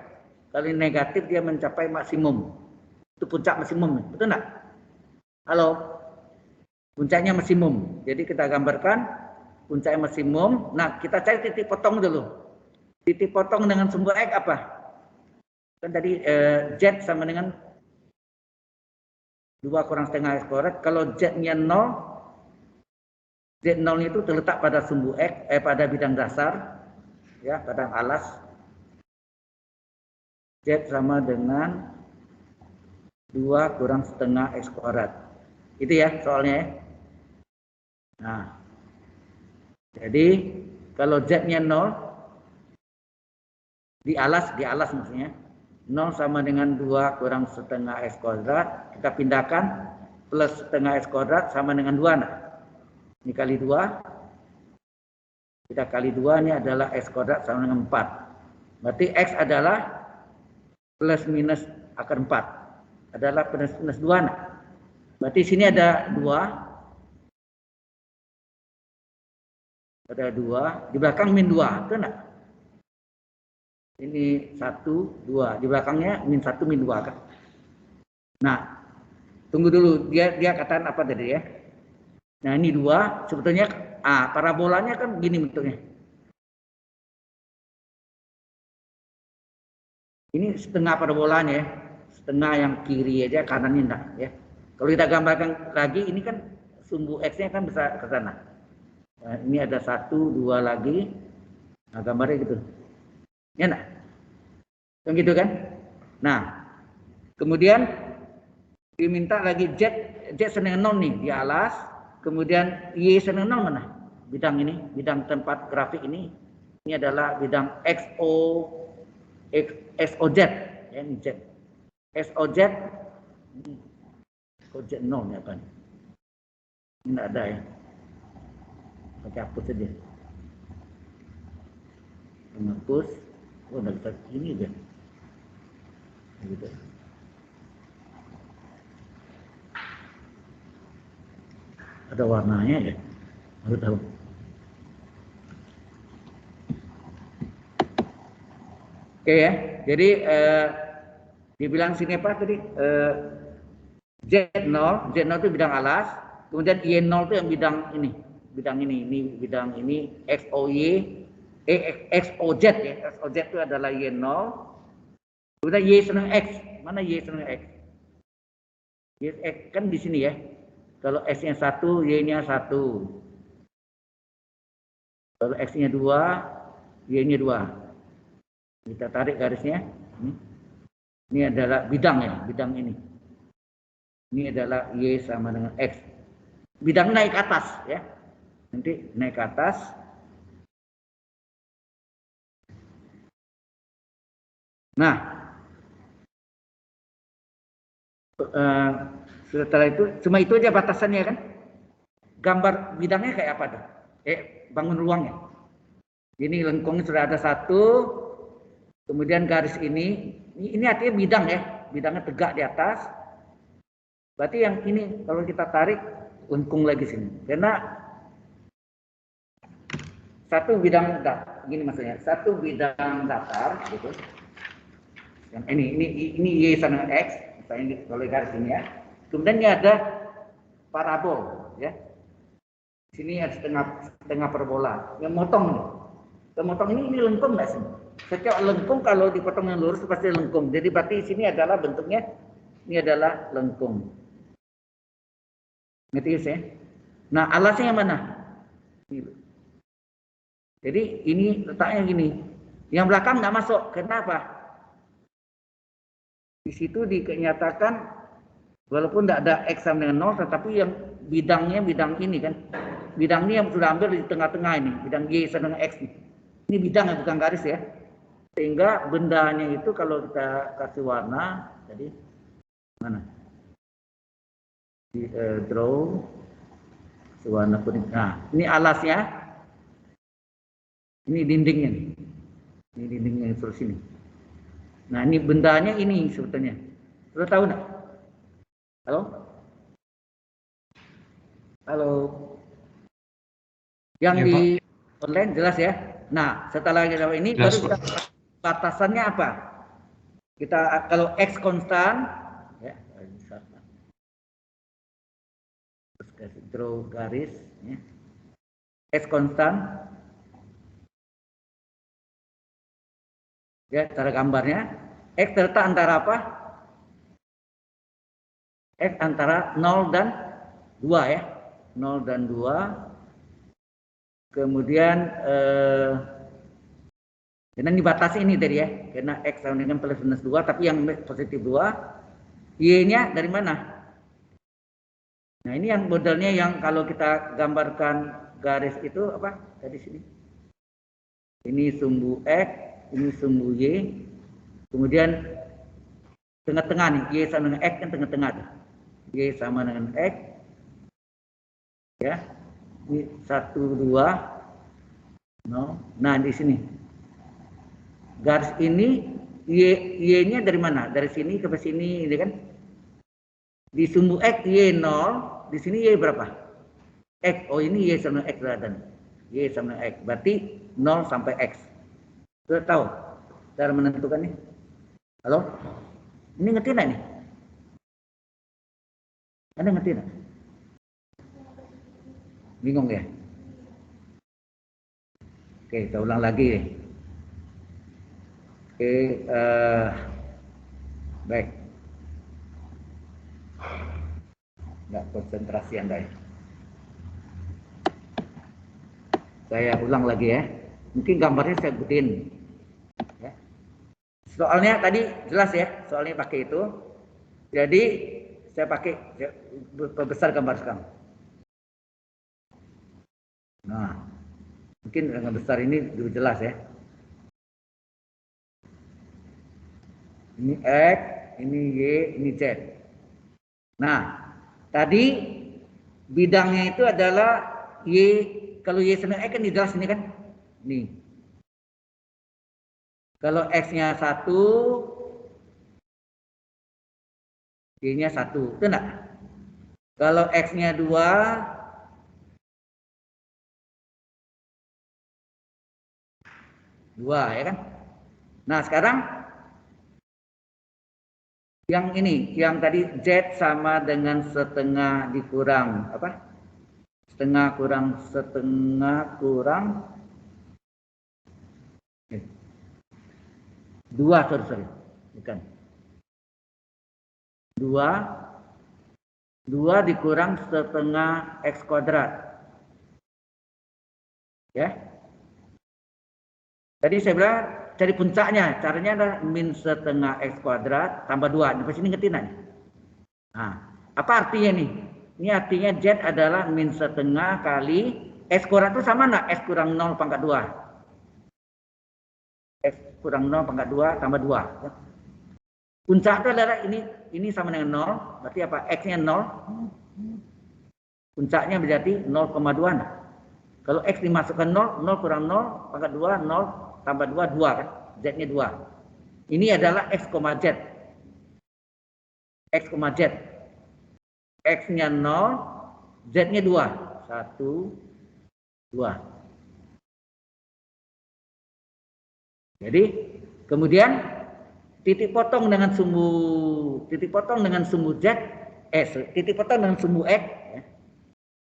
Kalau negatif dia mencapai maksimum. Itu puncak maksimum, betul enggak? Halo? Puncaknya maksimum. Jadi kita gambarkan puncaknya maksimum. Nah, kita cari titik potong dulu. Titik potong dengan sumber X apa? Kan tadi Z sama dengan 2 kurang setengah X kuadrat. Kalau Z-nya 0, Z0 itu terletak pada sumbu X, pada bidang dasar, ya, pada alas. Z sama dengan 2 kurang setengah X kuadrat. Itu ya soalnya ya. Nah, jadi kalau Z-nya 0, di alas maksudnya, 0 sama dengan 2 kurang setengah X kuadrat, kita pindahkan plus setengah X kuadrat sama dengan 2. Nah, ini kali 2, kita kali 2, ini adalah X kuadrat sama dengan 4. Berarti X adalah plus minus akar 4. Adalah plus minus 2. Nah, berarti sini ada 2. Ada 2. Di belakang min 2. Itu enggak? Ini 1, 2. Di belakangnya min 1, min 2 kan? Nah, tunggu dulu. Dia katakan apa tadi ya? Nah, ini 2. Sebetulnya parabolanya kan gini bentuknya. Ini setengah parabolanya ya. Setengah yang kiri aja, kanannya enggak ya. Kalau kita gambarkan lagi, ini kan sumbu X-nya kan bisa ke sana. Nah, ini ada 1, 2 lagi. Nah, gambarnya gitu. Ya enggak? Kan gitu kan? Nah, kemudian diminta lagi Z seneng 0 nih di alas, kemudian Y seneng 0 mana? Bidang ini, bidang tempat grafik ini adalah bidang XOZ, ya ini Z. XOZ, kok Z 0 ya kan? Ini enggak ada ya. Pakai hapus saja. Menghapus, udah bisa ini aja. Gitu. Ada warnanya ya, baru tahu. Oke ya, jadi dibilang sini apa tadi? Z0 itu bidang alas, kemudian Y0 itu yang bidang ini bidang ini XOZ ya, XOZ itu adalah Y0, kemudian Y seneng X, mana Y seneng X? Y X kan di sini ya, kalau X-nya 1, Y-nya 1, kalau X-nya 2, Y-nya 2, kita tarik garisnya, ini adalah bidang ya, bidang ini. Ini adalah Y sama dengan X. Bidang naik ke atas ya. Nanti naik ke atas. Nah, setelah itu cuma itu aja batasannya kan. Gambar bidangnya kayak apa tuh? Bangun ruangnya. Ini lengkungnya sudah ada 1. Kemudian garis ini artinya bidang ya. Bidangnya tegak di atas. Berarti yang ini kalau kita tarik lengkung lagi sini. Karena satu bidang datar, gini maksudnya, satu bidang datar gitu. Yang ini Y sama X, misalnya kalau garis ini ya. Kemudian ini ada parabol ya. Di sini ada setengah parabola. Yang motong ini lengkung nggak sih? Setiap lengkung kalau dipotong yang lurus pasti lengkung. Jadi berarti sini adalah bentuknya ini adalah lengkung. Ngerti ya? Nah, alasnya yang mana? Jadi ini letaknya gini. Yang belakang nggak masuk. Kenapa? Di situ dinyatakan walaupun tidak ada X sama dengan 0, tetapi yang bidangnya bidang ini kan. Bidang ini yang sudah ambil di tengah-tengah ini. Bidang Y sama dengan X nih. Ini bidang yang bukan garis ya. Sehingga bendanya itu kalau kita kasih warna, jadi mana? Di draw warna kuning. Nah, ini alasnya. Ini dindingnya nih. Ini dindingnya terus ini. Nah, ini bendanya ini sebetulnya. Sudah tahu enggak? Halo? Halo. Yang ya, di Pak. Online jelas ya. Nah, setelah kita ini jelas, baru kita batasannya apa? Kita kalau X konstan ya, terus kasih draw garis ya. X konstan ya, cara gambarnya X terletak antara apa? X antara 0 dan 2 ya. 0 dan 2. Kemudian karena dibatasi ini tadi ya. Karena X sama dengan plus minus 2, tapi yang positif 2. Y-nya dari mana? Nah, ini yang modelnya yang kalau kita gambarkan garis itu apa? Tadi sini. Ini sumbu X, ini sumbu Y. Kemudian tengah-tengah nih, Y sama dengan X kan tengah-tengah. Y sama dengan X. Ya. Ini 1 2. No. Nah, di sini. Garis ini Y-nya dari mana? Dari sini ke sini, ini kan? Di sumbu X Y 0, di sini Y berapa? X, oh ini Y sama X dan Y sama X, berarti 0 sampai X. Sudah tahu cara menentukannya? Halo? Ini ngerti nggak nih? Anda ngerti nggak? Bingung ya? Oke, kita ulang lagi. Oke, baik. Nggak konsentrasi Anda ya. Saya ulang lagi ya. Mungkin gambarnya saya gedein. Ya. Soalnya tadi jelas ya, soalnya pakai itu. Jadi saya pakai perbesar gambar sekarang. Nah, mungkin dengan besar ini lebih jelas ya. Ini X, ini Y, ini Z. Nah, tadi bidangnya itu adalah Y, kalau Y sama X kan jelas ini kan? Nih. Kalau X-nya 1, Y-nya 1, itu enggak? Kalau X-nya 2, ya kan? Nah, sekarang yang ini, yang tadi Z sama dengan setengah dikurang apa? Setengah kurang 2, sorry. Bukan. 2 dikurang setengah X kuadrat. Ya. Tadi saya bilang cari puncaknya, caranya adalah min setengah X kuadrat tambah 2. Di sini ngerti nggak? Nah, apa artinya nih? Ini artinya Z adalah min setengah kali X kuadrat itu sama nggak? X kurang 0 pangkat 2. X kurang 0 pangkat 2 tambah 2. Ya. Puncak itu adalah ini sama dengan 0. Berarti apa? X-nya 0. Puncaknya berarti 0,2. Nah. Kalau X dimasukkan 0, 0 kurang 0 pangkat 2, 0 tambah 2, 2 kan? Z-nya 2. Ini adalah X, Z. X, Z. X-nya 0, Z-nya 2. 1, 2. Jadi, kemudian titik potong dengan sumbu Z, titik potong dengan sumbu X, ya.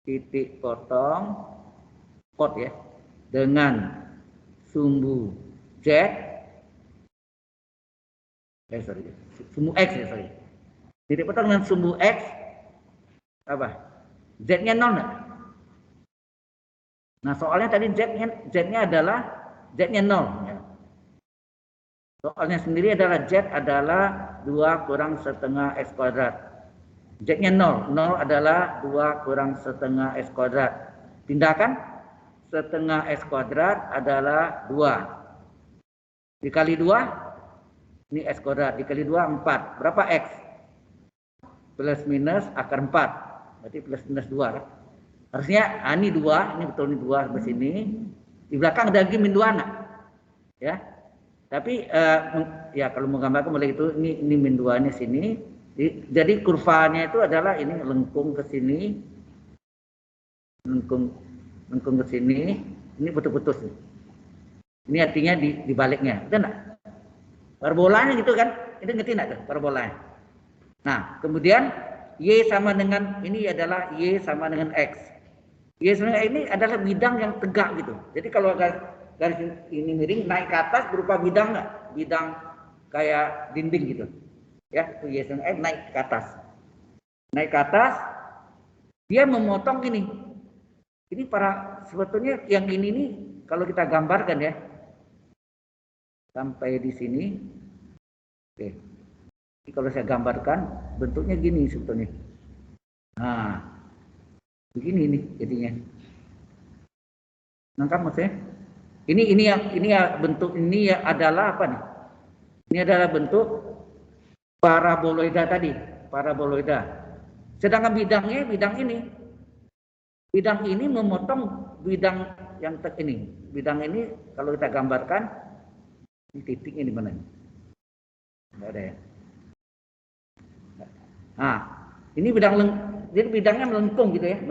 Titik potong kot ya dengan sumbu Z, sumbu X ya, sorry. Titik potong dengan sumbu X apa? Z-nya 0 enggak? Nah, soalnya tadi Z-nya adalah Z-nya 0 ya. Soalnya sendiri adalah Z adalah 2 kurang setengah X kuadrat. Z-nya 0. 0 adalah 2 kurang setengah X kuadrat. Tindakan setengah X kuadrat adalah 2. Dikali 2, ini X kuadrat. Dikali 2, 4. Berapa X? Plus minus akar 4. Berarti plus minus 2. Kan? Harusnya ini 2. Ini betul ini 2 di sini. Di belakang ada lagi min 2 anak. Ya. Tapi ya kalau menggambarkan mulai itu ini min 2 nya sini. Jadi kurvanya itu adalah ini lengkung ke sini. Lengkung ke sini. Ini putus-putus nih. Ini artinya dibaliknya. Betul enggak? Parabolanya gitu kan? Itu ngerti enggak tuh parabolanya? Nah, kemudian Y sama dengan ini adalah Y sama dengan X. Y sama dengan X ini adalah bidang yang tegak gitu. Jadi kalau garis ini miring naik ke atas berupa bidang enggak? Bidang kayak dinding gitu. Ya, itu Y sama X naik ke atas. Naik ke atas, dia memotong ini. Ini sebetulnya yang ini nih kalau kita gambarkan ya. Sampai di sini. Oke. Jadi kalau saya gambarkan bentuknya gini sebetulnya. Nah, begini nih jadinya. Nangkap maksudnya? Ini ya bentuk ini ya adalah apa nih? Ini adalah bentuk paraboloida tadi, paraboloida. Sedangkan bidang ini memotong bidang yang ini. Bidang ini kalau kita gambarkan, ini titiknya di mana? Enggak ada ya. Nah, ini jadi bidangnya melengkung gitu ya,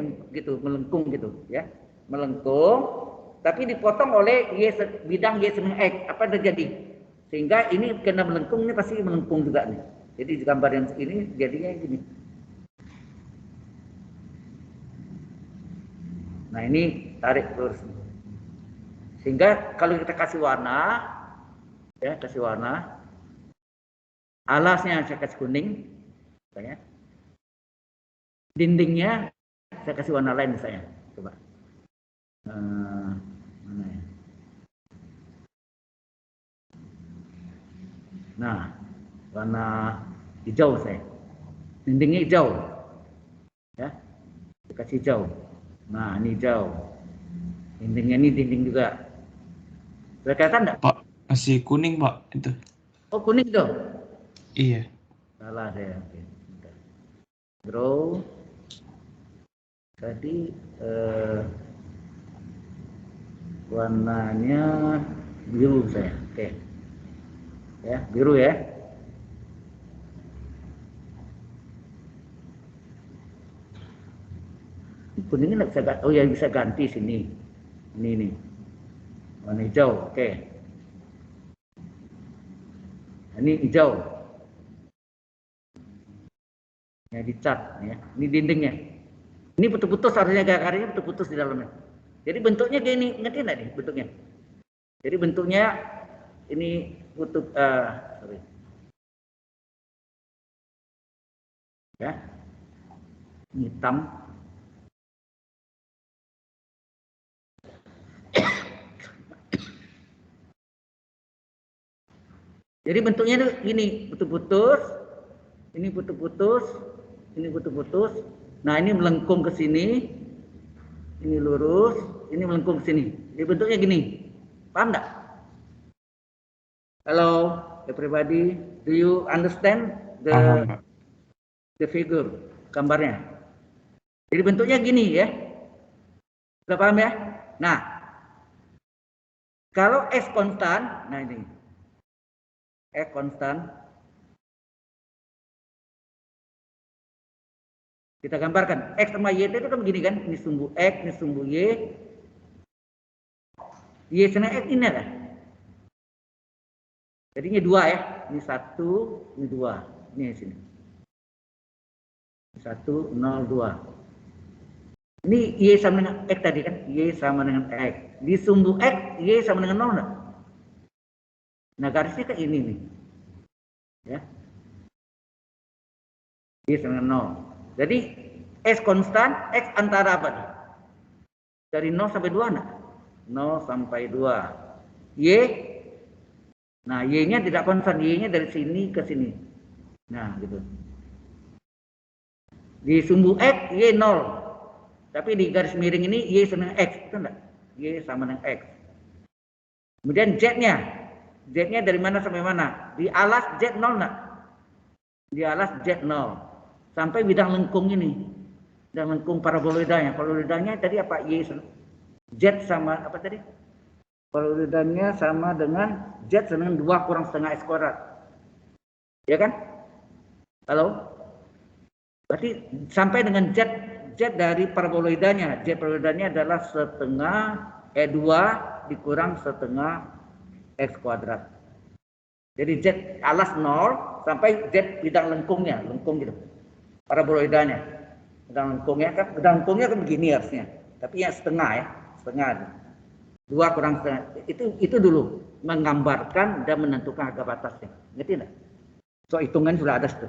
melengkung gitu ya, melengkung. Tapi dipotong oleh bidang Y sama X. Apa terjadi? Sehingga ini kena melengkung, ini pasti melengkung juga nih. Jadi gambar yang ini jadinya gini. Nah ini tarik lurus. Sehingga kalau kita kasih warna, ya kasih warna, alasnya saya kasih kuning, misalnya. Dindingnya saya kasih warna lain misalnya. Coba. Mana ya? Nah, warna hijau saya. Dindingnya hijau. Ya. Kasih hijau. Nah, ini hijau. Dindingnya ini dinding juga. Kelihatan enggak? Pak, masih kuning, Pak, itu. Oh, kuning itu. Iya. Salah saya. Oke. Draw. Tadi warnanya biru saya. Oke. Ya, biru ya. Kuningnya nggak bisa ganti. Oh ya, bisa ganti sini. Ini nih. Warna hijau. Oke. Ini hijau. Ya, dicat ya. Ini dindingnya. Ini putus-putus, harusnya garis-garisnya putus-putus di dalamnya. Jadi bentuknya kayak ini, ngerti nggak nih bentuknya? Jadi bentuknya ini sorry. Ya. Hitam. Jadi bentuknya itu gini, putus-putus. Ini putus-putus, ini putus-putus. Nah, ini melengkung ke sini. Ini lurus, ini melengkung ke sini. Jadi bentuknya gini. Paham enggak? Hello, everybody. Do you understand the figure, gambarnya? Jadi bentuknya gini ya. Sudah paham ya? Nah, kalau X konstan, nah ini. X konstan. Kita gambarkan X sama Y itu kan begini kan, ini sumbu X, ini sumbu Y. Y sama X ini lah. Jadinya 2 ya, ini 1, ini 2, ini sini. 1, 0, 2. Ini Y sama dengan X tadi kan, Y sama dengan X. Di sumbu X, Y sama dengan 0 enggak? Nah garisnya ke ini nih. Ya. Y sama dengan 0. Jadi S konstan, X antara apa nih? Dari 0 sampai 2 enggak? 0 sampai 2. Y, nah Y-nya tidak konstan, Y-nya dari sini ke sini. Nah gitu. Di sumbu X, Y 0. Tapi di garis miring ini Y sama dengan X, itu enggak? Y sama dengan X. Kemudian Z-nya. Z-nya dari mana sampai mana? Di alas Z 0 enggak? Di alas Z 0. Sampai bidang lengkung ini. Bidang lengkung paraboloidanya. Paraboloidanya tadi apa? Y Z sama apa tadi? Paraboloidanya sama dengan Z sama dengan 2 kurang setengah X kuadrat. Ya kan? Halo? Berarti sampai dengan Z dari paraboloidanya. Z paraboloidanya adalah setengah E2 dikurang setengah X kuadrat. Jadi Z alas 0 sampai Z bidang lengkungnya. Lengkung gitu. Paraboloidanya. Bidang lengkungnya kan begini harusnya. Tapi yang setengah ya. Setengah. 2 kurang setengah. Itu dulu. Menggambarkan dan menentukan harga batasnya. Ngerti enggak? So hitungan sudah ada tuh.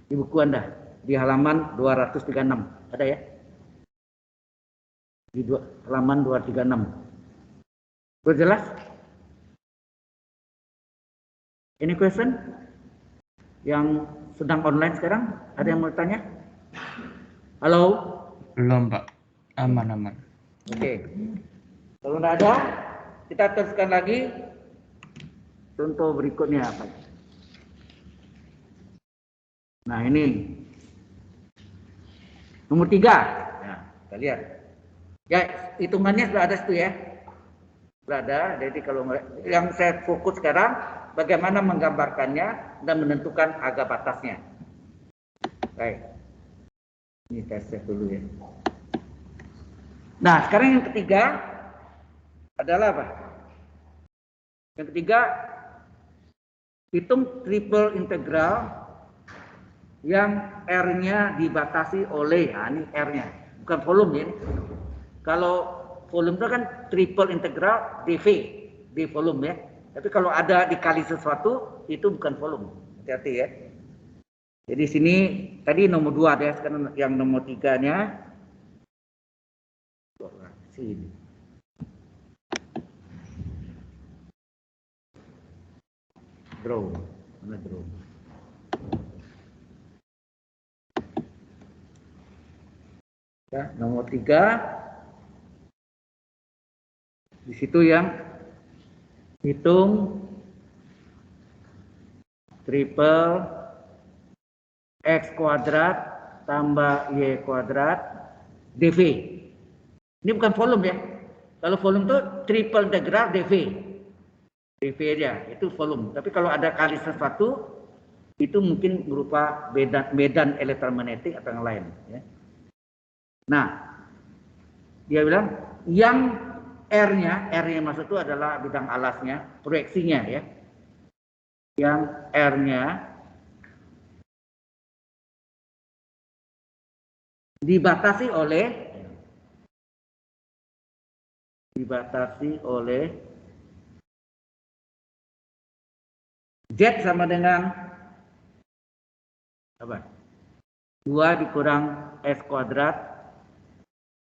Di buku Anda. Di halaman 236. Ada ya? Di halaman 236. Sudah jelas? Any question? Yang sedang online sekarang? Ada yang mau tanya? Halo? Belum, Pak. Aman. Oke. Kalau tidak ada, kita teruskan lagi. Contoh berikutnya apa? Nah ini. Nomor 3. Nah, kita lihat. Ya, hitungannya sudah ada itu ya. Sudah ada. Jadi kalau yang saya fokus sekarang, bagaimana menggambarkannya dan menentukan harga batasnya. Baik. Ini tes dulu ya. Nah, sekarang yang ketiga adalah apa? Yang ketiga, hitung triple integral yang R-nya dibatasi oleh, nah ini R-nya, bukan volume ya. Kalau volume itu kan triple integral dV, di volume ya. Tapi kalau ada dikali sesuatu, itu bukan volume. Hati-hati ya. Jadi sini tadi nomor 2 ya, sekarang yang nomor 3-nya sini. Draw, mana draw? Ya, nomor 3 di situ yang hitung triple X kuadrat tambah Y kuadrat dV. Ini bukan volume ya. Kalau volume itu triple integral dV. dV aja, itu volume. Tapi kalau ada kali sesuatu, itu mungkin berupa medan elektromagnetik atau yang lain. Ya. Nah, dia bilang yang R-nya maksud itu adalah bidang alasnya, proyeksinya ya. Yang R-nya dibatasi oleh Z sama dengan apa? 2 dikurang S kuadrat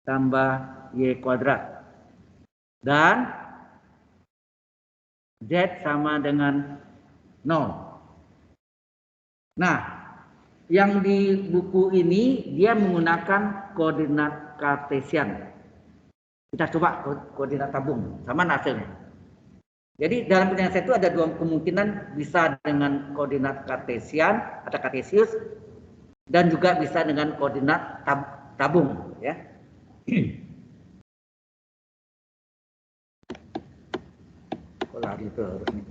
tambah Y kuadrat. Dan Z sama dengan 0. Nah, yang di buku ini dia menggunakan koordinat kartesian. Kita coba koordinat tabung, sama hasilnya. Jadi dalam pertanyaan saya itu ada 2 kemungkinan, bisa dengan koordinat kartesian atau kartesius dan juga bisa dengan koordinat tabung ya. Kok lari terus nih.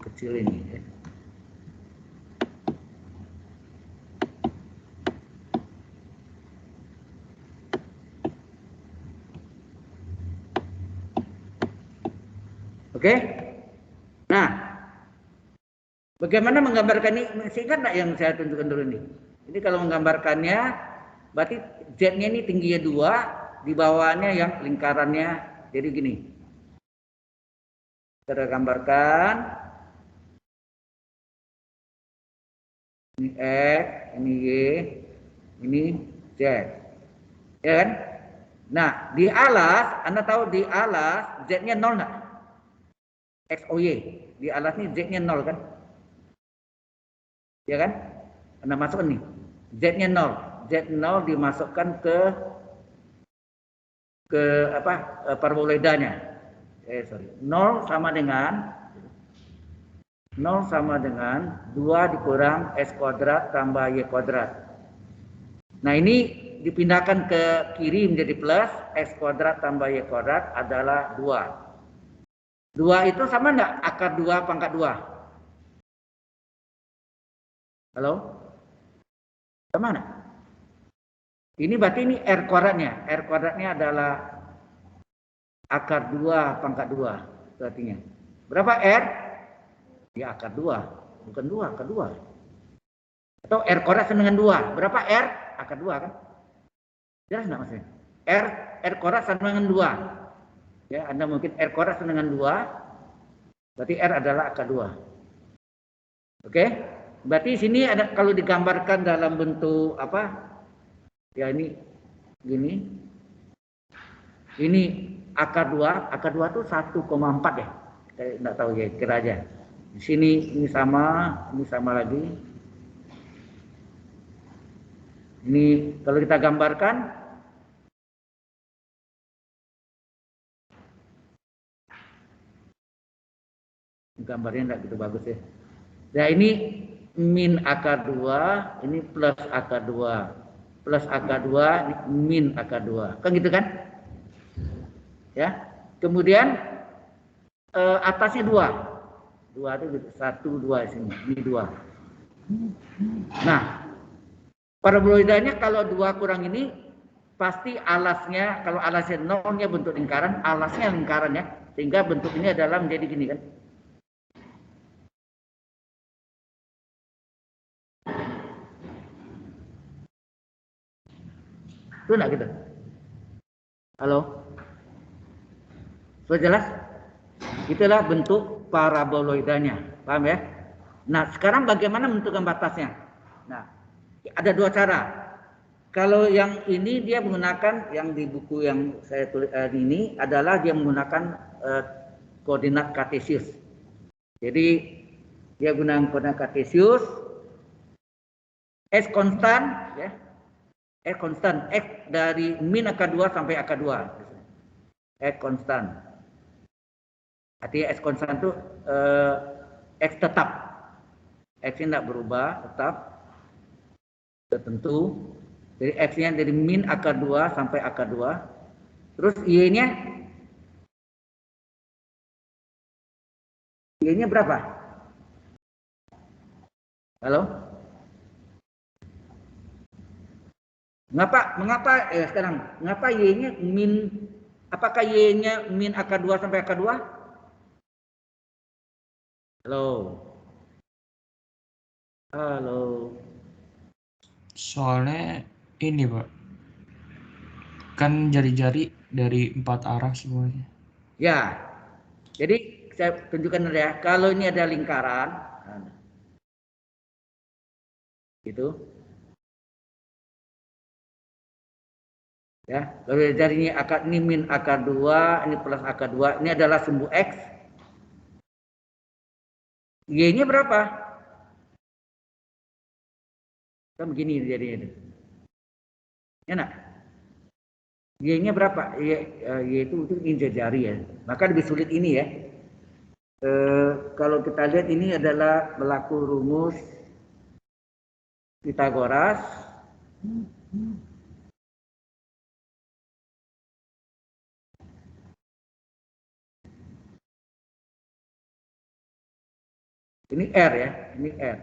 Kecil ini ya. Oke. Nah, bagaimana menggambarkan ini? Masih ingat nggak yang saya tunjukkan dulu ini? Ini kalau menggambarkannya, berarti Z-nya ini tingginya 2, di bawahnya yang lingkarannya jadi gini. Kita gambarkan. Ini X, ini Y, ini Z. Ya kan? Nah, di alas, Anda tahu di alas Z-nya 0 nggak? X, O, Y. Di alas ini Z-nya 0 kan? Ya kan? Anda masukkan nih. Z-nya 0. Z0 dimasukkan ke apa? Paraboladanya. 0 sama dengan 2 dikurang S kuadrat tambah Y kuadrat. Nah ini dipindahkan ke kiri menjadi plus, X kuadrat tambah Y kuadrat adalah 2. 2 itu sama enggak akar 2 pangkat 2? Halo? Sama enggak? Ini berarti ini R kuadratnya. R kuadratnya adalah akar 2 pangkat 2. Itu artinya. Berapa R? Ya akar 2. Bukan 2, akar 2. Atau R kuadrat sama dengan 2. Berapa R? Akar 2 kan? Jelas nggak maksudnya? R kuadrat sama dengan 2. Ya, Anda mungkin R kuadrat sama dengan 2. Berarti R adalah akar 2. Oke? Berarti sini ada kalau digambarkan dalam bentuk apa? Ya ini gini. Ini akar 2 itu 1,4 ya. Saya enggak tahu ya, kira aja. Di sini ini sama lagi. Ini kalau kita gambarkan gambarnya enggak gitu bagus ya. Nah, ini min akar 2, ini plus akar 2. Plus akar 2, ini min akar 2. Kan gitu kan? Ya. Kemudian atasnya 2. 2 itu 1, 2 sini. Ini 2. Nah, paraboloidanya kalau 2 kurang ini pasti alasnya, kalau alasnya nolnya bentuk lingkaran, alasnya lingkaran ya. Sehingga bentuk ini adalah menjadi gini kan. Itu enggak gitu? Halo? Sudah jelas? Itulah bentuk paraboloidanya. Paham ya? Nah, sekarang bagaimana menentukan batasnya? Nah, ada 2 cara. Kalau yang ini dia menggunakan, yang di buku yang saya tulis ini adalah dia menggunakan koordinat kartesius. Jadi dia gunakan koordinat kartesius, S konstan ya. S konstan, X dari min akar 2 sampai akar 2. X konstan. Artinya S konstan itu X tetap. X ini tidak berubah, tetap. Tertentu. Jadi X-nya dari min akar 2 sampai akar 2. Terus Y-nya? Y-nya berapa? Halo? Mengapa sekarang? Mengapa Y-nya min, apakah Y-nya min akar 2 sampai akar 2? Halo? Halo? Soalnya ini, Pak. Kan jari-jari dari 4 arah semuanya. Ya. Jadi saya tunjukkan ya, kalau ini ada lingkaran gitu. Ya, kalau dari ini akar, ini min akar 2, ini plus akar 2, ini adalah sumbu X. Y-nya berapa? Kan begini jadinya. Ya nak? Y-nya berapa? Y itu jari ya. Maka lebih sulit ini ya. Kalau kita lihat ini adalah berlaku rumus Pythagoras. Ini R ya, ini R.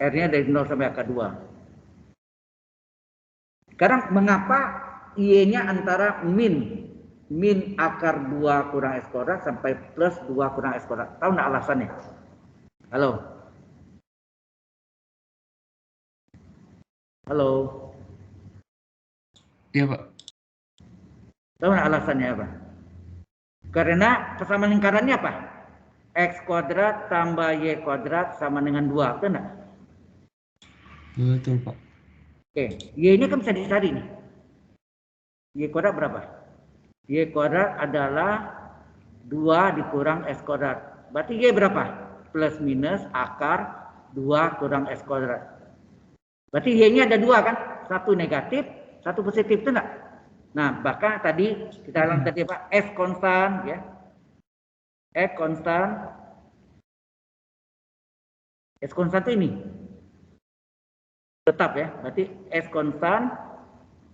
R-nya dari 0 sampai akar 2. Sekarang mengapa Y-nya antara min akar 2 kurang S kuadrat sampai plus 2 kurang S kuadrat? Tahu nggak alasannya? Halo? Halo? Iya, Pak. Tahu nggak alasannya apa? Karena kesamaan lingkarannya apa? X kuadrat tambah Y kuadrat sama dengan 2, betul nggak? Betul, Pak. Oke, Y-nya kan bisa dicari nih. Y kuadrat berapa? Y kuadrat adalah 2 dikurang S kuadrat. Berarti Y berapa? Plus minus akar 2 kurang S kuadrat. Berarti Y-nya ada 2 kan? Satu negatif, satu positif, itu enggak? Nah, maka tadi kita bilang tadi Pak, S konstan ya. S konstan. S konstan itu ini. Tetap ya. Berarti S konstan,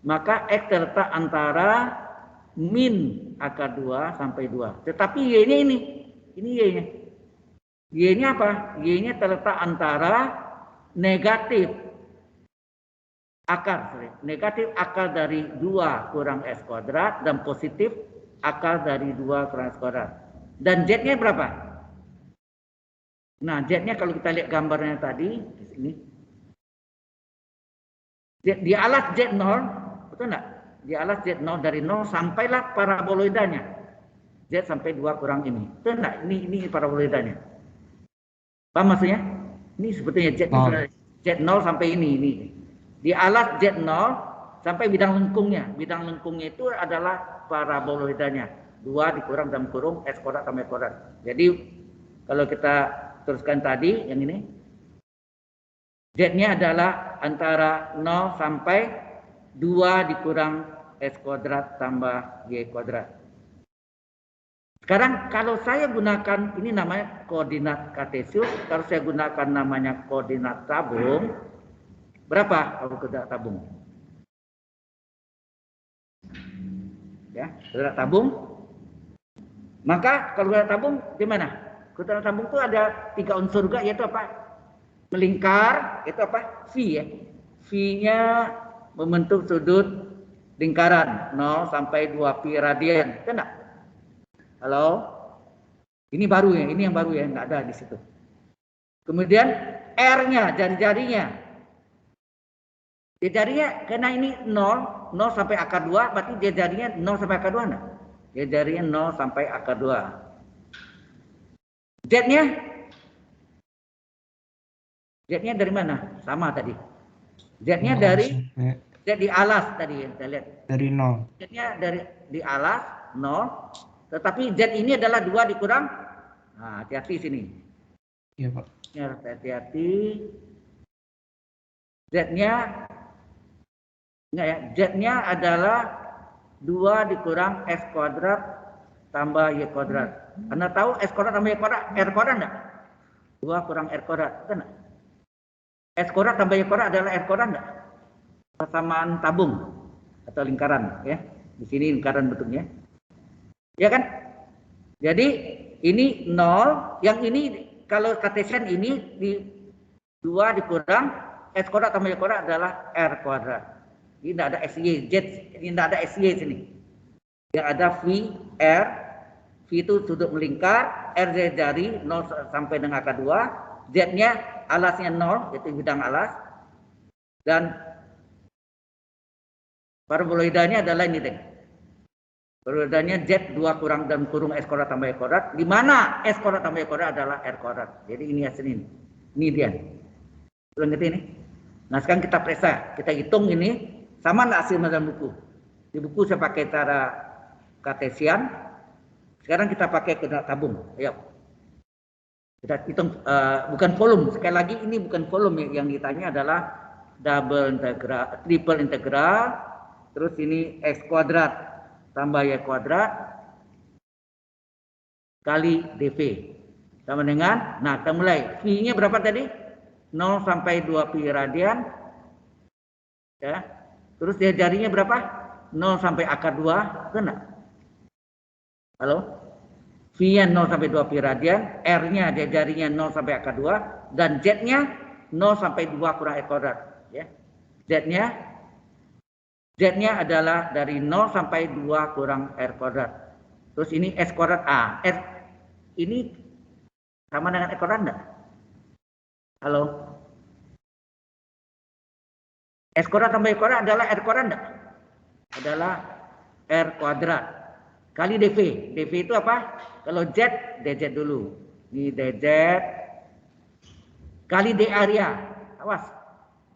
maka X terletak antara min akar 2 sampai 2. Tetapi Y-nya ini. Ini Y-nya. Y-nya apa? Y-nya terletak antara negatif negatif akar dari 2 kurang S kuadrat dan positif akar dari 2 kurang S kuadrat. Dan Z-nya berapa? Nah, Z-nya kalau kita lihat gambarnya tadi di sini. Di alas Z0, betul enggak? Di alas Z0 dari 0 sampailah paraboloidanya. Z sampai 2 kurang ini. Betul enggak? Ini paraboloidanya. Paham maksudnya? Ini sebetulnya Z ini sudah Z0 sampai ini. Di alas Z0 sampai bidang lengkungnya. Bidang lengkungnya itu adalah paraboloidanya. 2 dikurang dalam kurung S kuadrat tambah Y kuadrat. Jadi kalau kita teruskan tadi yang ini, Z-nya adalah antara 0 sampai 2 dikurang S kuadrat tambah Y kuadrat. Sekarang kalau saya gunakan, ini namanya koordinat kartesius, kalau saya gunakan namanya koordinat tabung, berapa kalau koordinat tabung? Ya, koordinat tabung. Maka kalau koordinat tabung di mana? Koordinat tabung itu ada 3 unsur juga, yaitu apa? Melingkar, itu apa? Phi ya. Phi-nya membentuk sudut lingkaran 0 sampai 2 pi radian. Kan enggak? Halo? Ini baru ya, ini yang baru ya, enggak ada di situ. Kemudian R-nya, jari-jarinya. Jari-jarinya karena ini 0 sampai akar 2, berarti jari-jarinya 0 sampai akar 2 enggak? Jari-jarinya 0 sampai akar 2. Z-nya dari mana? Sama tadi. Z-nya dari Z di alas tadi, kita lihat. Dari 0. Z-nya dari di alas 0, tetapi Z ini adalah 2 dikurang. Nah, hati-hati sini. Iya, Pak. Ya, hati-hati. Z-nya enggak ya, Z-nya adalah 2 dikurang S kuadrat tambah Y kuadrat. Anda tahu S kuadrat tambah Y kuadrat, R kuadrat enggak? 2 kurang R kuadrat, kan? S kuadrat tambah Y kuadrat adalah R kuadrat enggak? Persamaan tabung atau lingkaran ya. Di sini lingkaran bentuknya. Ya kan? Jadi ini 0, yang ini kalau Cartesian ini di 2 dikurang S kuadrat tambah Y kuadrat adalah R kuadrat. Ini tidak ada SY, Z, ini tidak ada SY sini. Yang ada Phi, R, Phi itu sudut melingkar, R jari 0 sampai dengan akar 2, Z-nya alasnya 0, yaitu bidang alas, dan paraboloidanya adalah ini tadi. Paraboloidanya Z 2 kurang dalam kurung S kuadrat tambah Y kuadrat, di mana S kuadrat tambah Y kuadrat adalah R kuadrat. Jadi ini hasil ini. Ini dia. Belum ngerti ini? Nah sekarang kita periksa, kita hitung ini sama nggak hasil dalam buku. Di buku saya pakai cara Cartesian. Sekarang kita pakai koordinat tabung. Ayo. Kita hitung bukan volume. Sekali lagi ini bukan volume, yang ditanya adalah double integral, triple integral. Terus ini X kuadrat tambah Y kuadrat kali dV sama dengan, nah kita mulai. Phi-nya berapa tadi? 0 sampai 2 pi radian. Ya. Terus dia jarinya berapa? 0 sampai akar 2, kena? Halo? Phi-nya 0 sampai 2 pi radian, R-nya dia jarinya 0 sampai akar 2, dan Z-nya 0 sampai 2 kurang R kuadrat. Ya. Z-nya adalah dari 0 sampai 2 kurang R kuadrat. Terus ini S kuadrat A. S ini sama dengan R kuadrat enggak? Halo? S kuadrat tambah Y kuadrat adalah R kuadrat enggak? Adalah R kuadrat. Kali dV. dV itu apa? Kalau Z, dz dulu. Ini dz. Kali d area. Awas.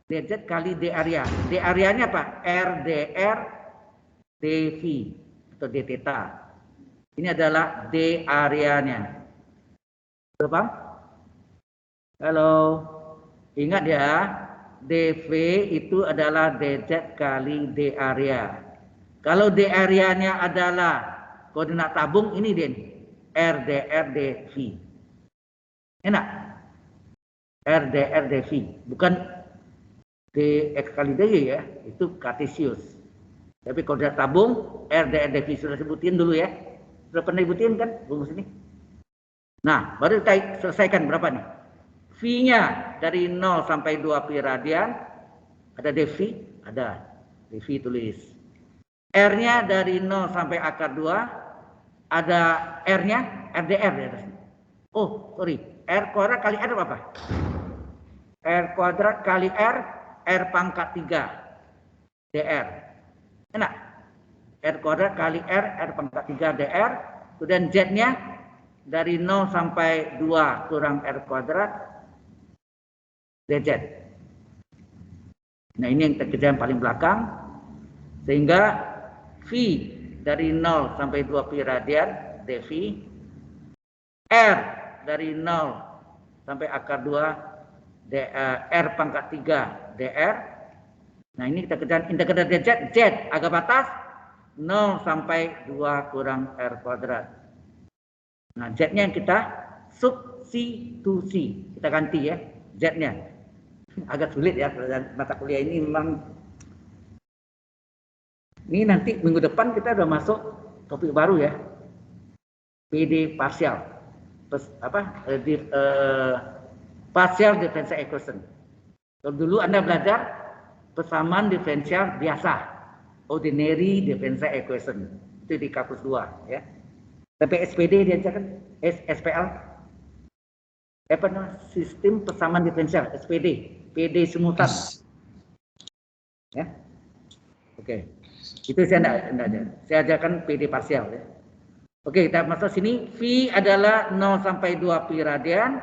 dz kali d area. D areanya apa? R dr dV atau d theta. Ini adalah d areanya. Paham? Halo. Ingat ya, dV itu adalah dz kali d area. Kalau d areanya adalah koordinat tabung, ini dia nih. R dr dV. Enak? R dr dV. Bukan dx kali dy ya, itu Cartesius. Tapi koordinat tabung R dr dV sudah sebutin dulu ya. Sudah pernah dibutin kan rumus ini? Nah, baru kita selesaikan berapa nih? Phi-nya dari 0 sampai 2 pi radian. Ada dV? Ada. dV tulis. R-nya dari 0 sampai akar 2. Ada R-nya, RdR di atas. Oh, sorry. R kuadrat kali R apa? R kuadrat kali R, R pangkat 3. dr. Enak? R kuadrat kali R pangkat 3 dr. Kemudian Z-nya dari 0 sampai 2 kurang R kuadrat dz. Nah ini yang kerjaan paling belakang. Sehingga V dari 0 sampai 2 pi radian dV. R dari 0 sampai akar 2 R pangkat 3 dr. Nah ini kita kerjaan integral dz. Z agak batas 0 sampai 2 kurang R kuadrat. Nah Z-nya yang kita substitusi. Kita ganti ya Z-nya. Agak sulit ya mata kuliah ini memang. Ini nanti minggu depan kita udah masuk topik baru ya. PD partial. Partial differential equation. Kalau dulu Anda belajar persamaan diferensial biasa, ordinary differential equation. Itu di kampus 2 ya. Tapi SPD diajarkan SPL. Apa namanya? Sistem persamaan diferensial SPD, PD simultan. Ya. Oke. Itu saya enggak ajar. Saya ajarkan PD parsial ya. Oke, kita masuk sini. V adalah 0 sampai 2 pi radian.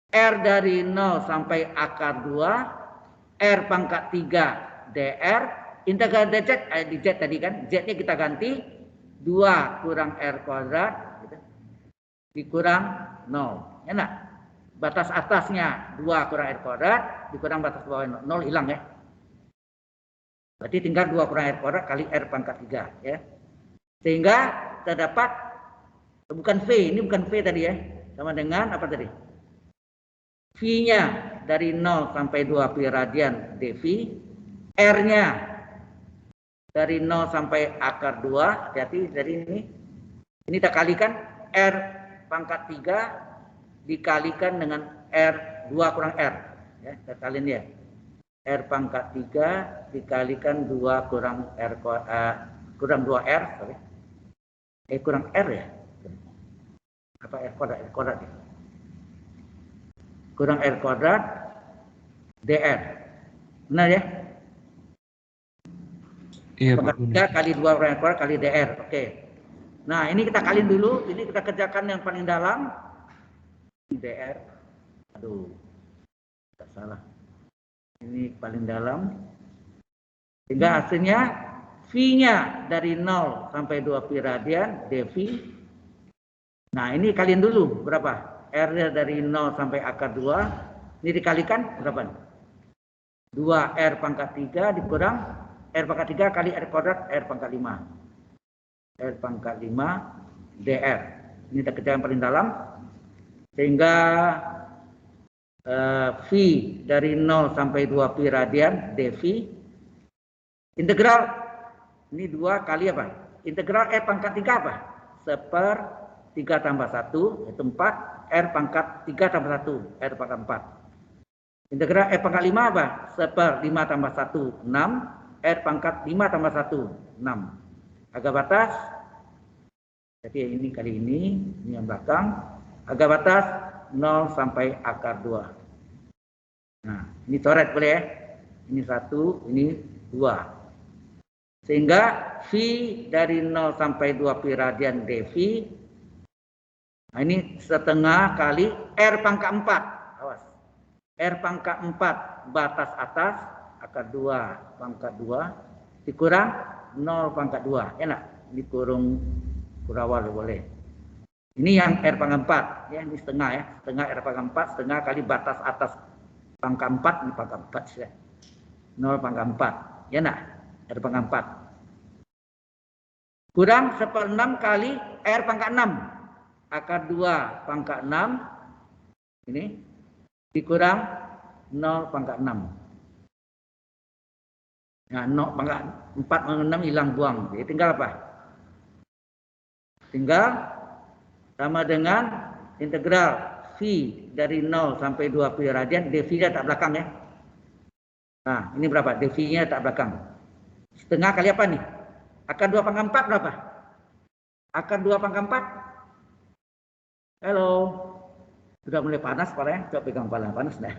R dari 0 sampai akar 2. R pangkat 3 dr. Integral dz, di Z tadi kan. Z-nya kita ganti 2 kurang R kuadrat gitu. Dikurang 0. Enak? Batas atasnya 2 kurang R kuadrat. Dikurang batas bawahnya 0 hilang ya. Berarti tinggal 2 kurang R kuadrat kali R pangkat 3 ya. Sehingga terdapat bukan V, ini bukan V tadi ya. Sama dengan apa tadi? V-nya dari 0 sampai 2 pi radian dV. R-nya dari 0 sampai akar 2. Hati-hati dari ini. Ini kita kalikan R pangkat 3 dikalikan dengan R 2 kurang R. Ya, kita kaliin ya. R pangkat 3 dikalikan 2 kurang R kurang 2R, sorry. Kurang R ya. Apa R kuadrat ya. Kurang R kuadrat dr. Benar ya? Iya, Pak. 3 kali 2 kurang R kuadrat kali dr. Oke. Nah, ini kita kaliin dulu. Ini kita kerjakan yang paling dalam. dr. Aduh. Tidak salah. Ini paling dalam. Sehingga hasilnya V-nya dari 0 sampai 2 pi radian dV. Nah, ini kalian dulu berapa? R-nya dari 0 sampai akar 2. Ini dikalikan berapa? 2R pangkat 3 dikurang R pangkat 3 kali R kuadrat R pangkat 5. R pangkat 5 dr. Ini kita kerjakan paling dalam. Sehingga V dari 0 sampai 2 pi radian dV. Integral ini 2 kali apa? Integral R pangkat 3 apa? 1/3 tambah 1 itu 4. R pangkat 3 tambah 1 R pangkat 4. Integral R pangkat 5 apa? 1/5 tambah 1 6. R pangkat 5 tambah 1 6. Agak batas. Jadi ini kali ini yang belakang. Agak batas 0 sampai akar 2. Nah, ini coret boleh ya. Ini 1, ini 2. Sehingga V dari 0 sampai 2 pi radian dV. Nah, ini setengah kali R pangkat 4. Awas. R pangkat 4 batas atas akar 2 pangkat 2 dikurang 0 pangkat 2. Enak. Ini kurung kurawal boleh. Ini yang R pangkat 4 ya, ini setengah ya. Setengah R pangkat 4 setengah kali batas atas pangkat 4 ini pangkat 4 ya. 0 pangkat 4. Ya nak? R pangkat 4. Kurang 1/6 kali R pangkat 6. Akar 2 pangkat 6 ini dikurang 0 pangkat 6. Nah, 0 pangkat 4 pangkat 6 hilang buang. Jadi tinggal apa? Tinggal sama dengan integral V dari 0 sampai 2 pi radian, dV-nya tak belakang ya. Nah, ini berapa? dV-nya tak belakang. Setengah kali apa nih? Akar 2 pangkat 4 berapa? Akar 2 pangkat 4. Halo. Sudah mulai panas kepalanya, coba pegang kepala panas dah.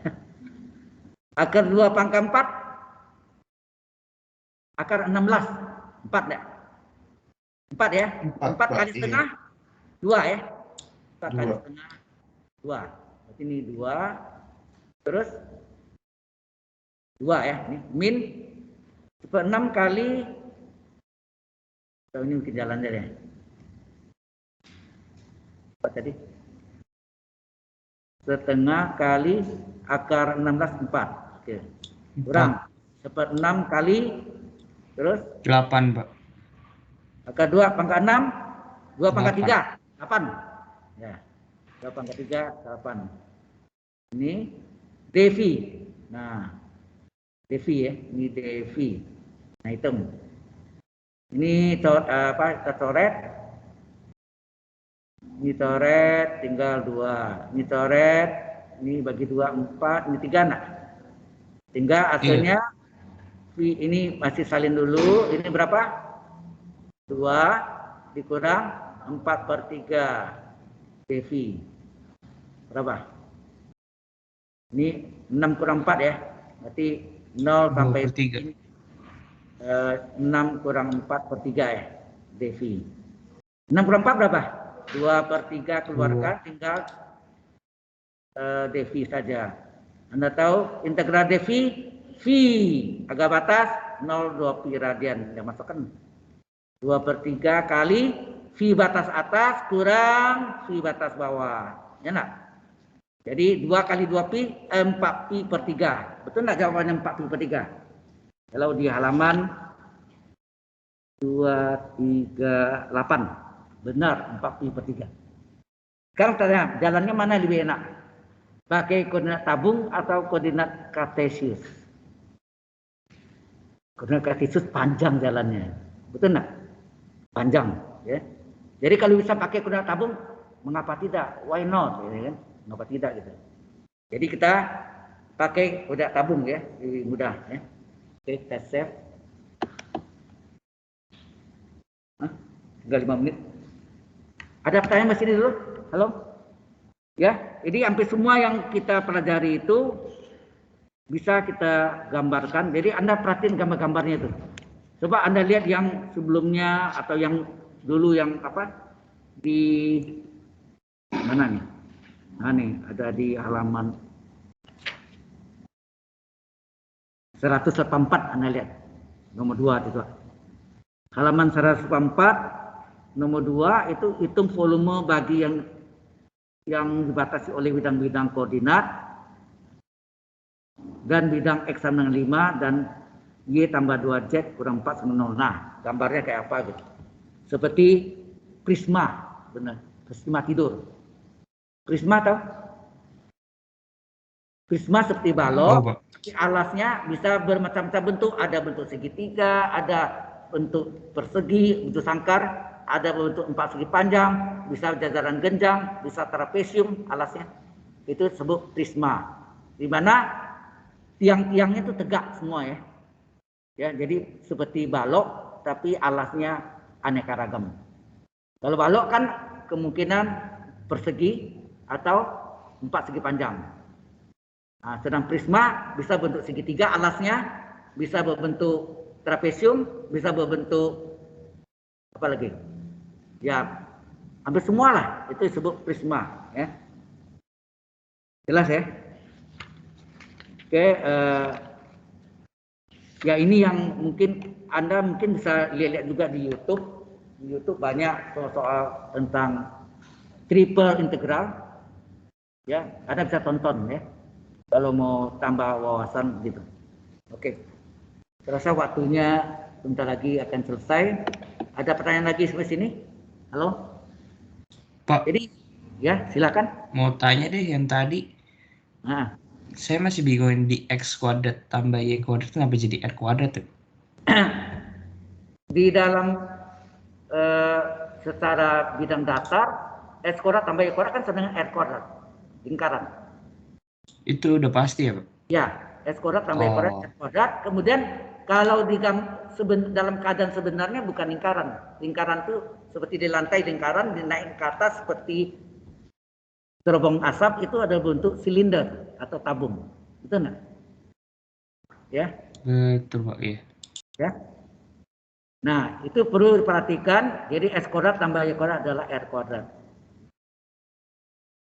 Akar 2 pangkat 4 Akar 16. 4 enggak? 4 ya? 4 Pak, kali iya. setengah 2 ya? 4 kali 2. setengah 2. Berarti ini 2. Terus 2 ya, ini min 6 kali, ini mungkin jalan aja ya. Apa tadi? Setengah kali akar 16 4. Oke. Kurang 1/6 kali terus 8, Pak. akar 2 pangkat 6 2 pangkat 3 8. 8. Ya. 2 pangkat 3 8. Ini Devi. Nah, Devi ya, ini Devi. Nah, hitung. Ini kita coret. Ini coret tinggal 2. Ini coret, ini bagi 2 4, ini 3 nak. Tinggal hasilnya ini masih salin dulu. Ini berapa? 2 dikurang 4/3 Devi. Berapa? Ini 6 kurang 4 ya. Berarti 0 sampai 2/3. 6 kurang 4/3 ya, Devi. 6 kurang 4 berapa? 2/3 keluarkan, tinggal Devi saja. Anda tahu integral Devi, V agak batas 0,2 pi radian. Yang masukkan 2/3 kali V batas atas kurang V batas bawah. Ya enggak? Jadi 2 kali 2 pi 4 pi/3. Betul enggak jawabannya 4 pi/3? Kalau di halaman 238. Benar 4 pi/3. Sekarang tanya, jalannya mana lebih enak? Pakai koordinat tabung atau koordinat kartesius? Koordinat kartesius panjang jalannya. Betul enggak? Panjang, ya. Jadi kalau bisa pakai koordinat tabung, mengapa tidak? Why not? Ya, kan? Mengapa tidak gitu. Jadi kita pakai koordinat tabung ya, lebih mudah ya. Oke, kita save. Tinggal 5 menit. Ada pertanyaan masih dulu? Halo? Ya, jadi hampir semua yang kita pelajari itu bisa kita gambarkan. Jadi Anda perhatiin gambar-gambarnya itu. Coba Anda lihat yang sebelumnya atau yang dulu yang apa? Di mana nih? Nah nih, ada di halaman 184 Anda lihat. Nomor 2 itu. Halaman 184 nomor 2 itu hitung volume bagi yang dibatasi oleh bidang-bidang koordinat dan bidang X sama dengan 5 dan Y tambah 2Z kurang 4 sama 0. Nah, gambarnya kayak apa gitu. Seperti prisma, benar. Prisma tidur. Prisma tahu? Prisma seperti balok, tapi alasnya bisa bermacam-macam bentuk. Ada bentuk segitiga, ada bentuk persegi, bentuk sangkar, ada bentuk 4 segi panjang, bisa jajaran genjang, bisa trapesium alasnya. Itu disebut prisma. Di mana tiang-tiangnya itu tegak semua ya. Ya, jadi seperti balok tapi alasnya aneka ragam. Kalau balok kan kemungkinan persegi atau 4 segi panjang. Nah, sedang prisma bisa bentuk segitiga alasnya, bisa berbentuk trapesium, bisa berbentuk apa lagi? Ya, hampir semua lah itu disebut prisma ya. Jelas ya? Oke, ya ini yang mungkin Anda mungkin bisa lihat juga di YouTube. Di YouTube banyak soal tentang triple integral. Ya, Anda bisa tonton ya. Kalau mau tambah wawasan gitu. Oke. Terasa waktunya bentar lagi akan selesai. Ada pertanyaan lagi sampai sini? Halo? Pak. Jadi, ya silakan. Mau tanya deh yang tadi. Nah. Saya masih bingung di X kuadrat tambah Y kuadrat kenapa jadi R kuadrat tuh? Di dalam secara bidang datar, X kuadrat tambah Y kuadrat kan sama dengan R kuadrat. Lingkaran. Itu udah pasti ya Pak? Ya, X kuadrat tambah Y kuadrat, R kuadrat. Kemudian kalau dalam keadaan sebenarnya bukan lingkaran. Lingkaran itu seperti di lantai lingkaran, dinaik ke atas seperti terobong asap, itu adalah bentuk silinder atau tabung. Betul enggak? Ya. Betul Pak, iya. Ya. Nah, itu perlu diperhatikan. Jadi S kuadrat tambah Y kuadrat adalah R kuadrat.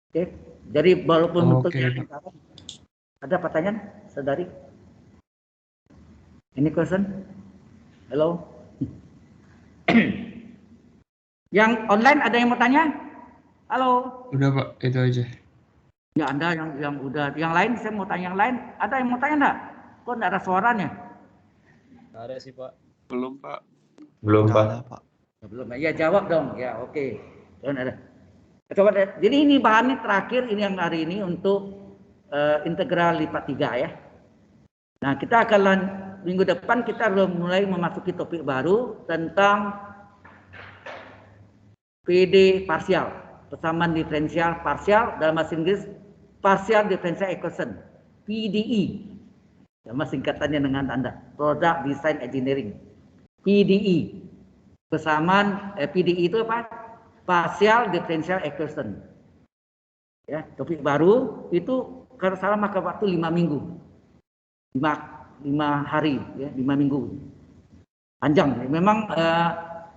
Oke. Jadi walaupun bentuknya lingkaran. Ada pertanyaan, saudari? Any question? Hello? Yang online ada yang mau tanya? Halo? Udah Pak, itu aja. Ya, Anda yang udah. Yang lain, saya mau tanya yang lain. Ada yang mau tanya enggak? Kok enggak ada suaranya? Ada sih Pak. Belum Pak. Belum, Nggak Pak. ada, Pak. Belum. Ya, jawab dong. Ya, oke. Jangan ada. Coba deh. Jadi ini bahannya terakhir ini yang hari ini untuk integral lipat 3 ya. Nah, kita akan minggu depan kita mulai memasuki topik baru tentang PD parsial, persamaan diferensial parsial, dalam bahasa Inggris partial differential equation, PDE. Nama singkatannya dengan Anda, Product Design Engineering. PDE. Persamaan PDE itu apa? Partial differential equation. Ya, topik baru itu kalau salah maka waktu 5 minggu. 5 hari ya, 5 minggu. Panjang. Memang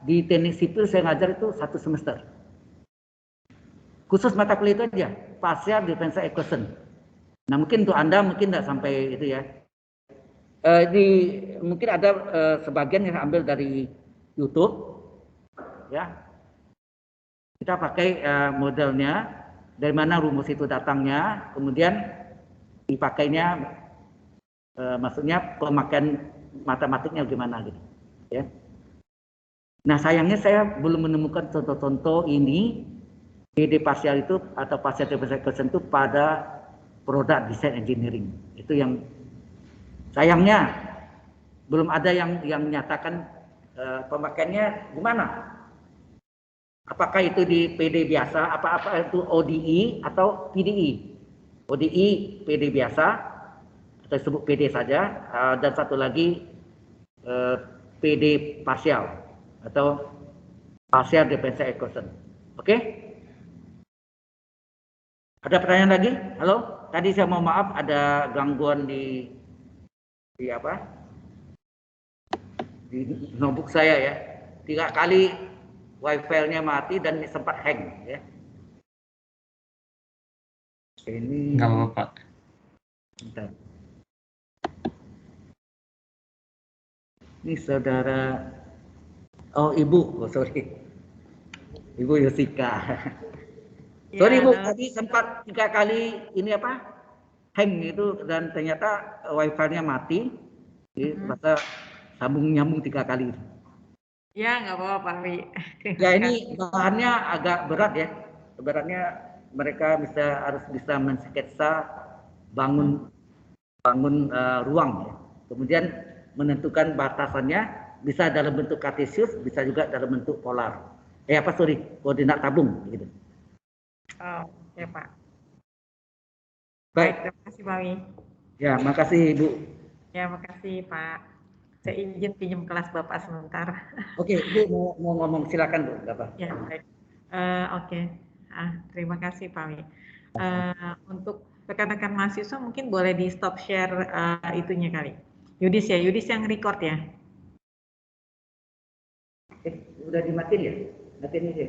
di teknik sipil saya ngajar itu 1 semester. Khusus mata kuliah itu aja, partial differential equation. Nah, mungkin untuk Anda mungkin tidak sampai itu ya. Mungkin ada sebagian yang ambil dari YouTube ya. Kita pakai modelnya dari mana rumus itu datangnya, kemudian dipakainya maksudnya pemakaian matematiknya gimana gitu ya. Nah, sayangnya saya belum menemukan contoh-contoh ini PD parsial itu atau partial differential equation itu pada product design engineering. Itu yang sayangnya belum ada yang nyatakan pemakaiannya gimana. Apakah itu di PD biasa, apa itu ODE atau PDE. ODE PD biasa atau disebut PD saja, dan satu lagi PD parsial atau partial differential equation. Oke? Ada pertanyaan lagi? Halo? Tadi saya mohon maaf ada gangguan di apa? Di notebook saya ya. 3 kali wifi-nya mati dan sempat hang ya. Ini Nggak apa-apa Pak. Bentar. Ini saudara, oh Ibu, oh sorry, Ibu Yosika. Ya, Sorry Bu, tadi sempat 3 kali ini apa, hang itu dan ternyata wifi-nya mati, jadi masa sambung nyambung 3 kali. Ya, nggak apa-apa Pak Wi. Ya ini bahannya agak berat ya, beratnya mereka harus bisa mensketsa bangun ruang ya. Kemudian menentukan batasannya bisa dalam bentuk kartesius, bisa juga dalam bentuk polar. Koordinat tabung gitu. Oh, ya Pak. Baik. Terima kasih Pak Wi. Ya, makasih Ibu. Ya, makasih Pak. Saya izin pinjam kelas Bapak sebentar. Oke, Ibu mau ngomong, silakan Bu, Bapak. Ya, baik. Oke. Terima kasih Pak Wi. Untuk rekan-rekan mahasiswa mungkin boleh di stop share itunya kali. Yudis yang record ya. Udah dimatiin ya? Matiin ini.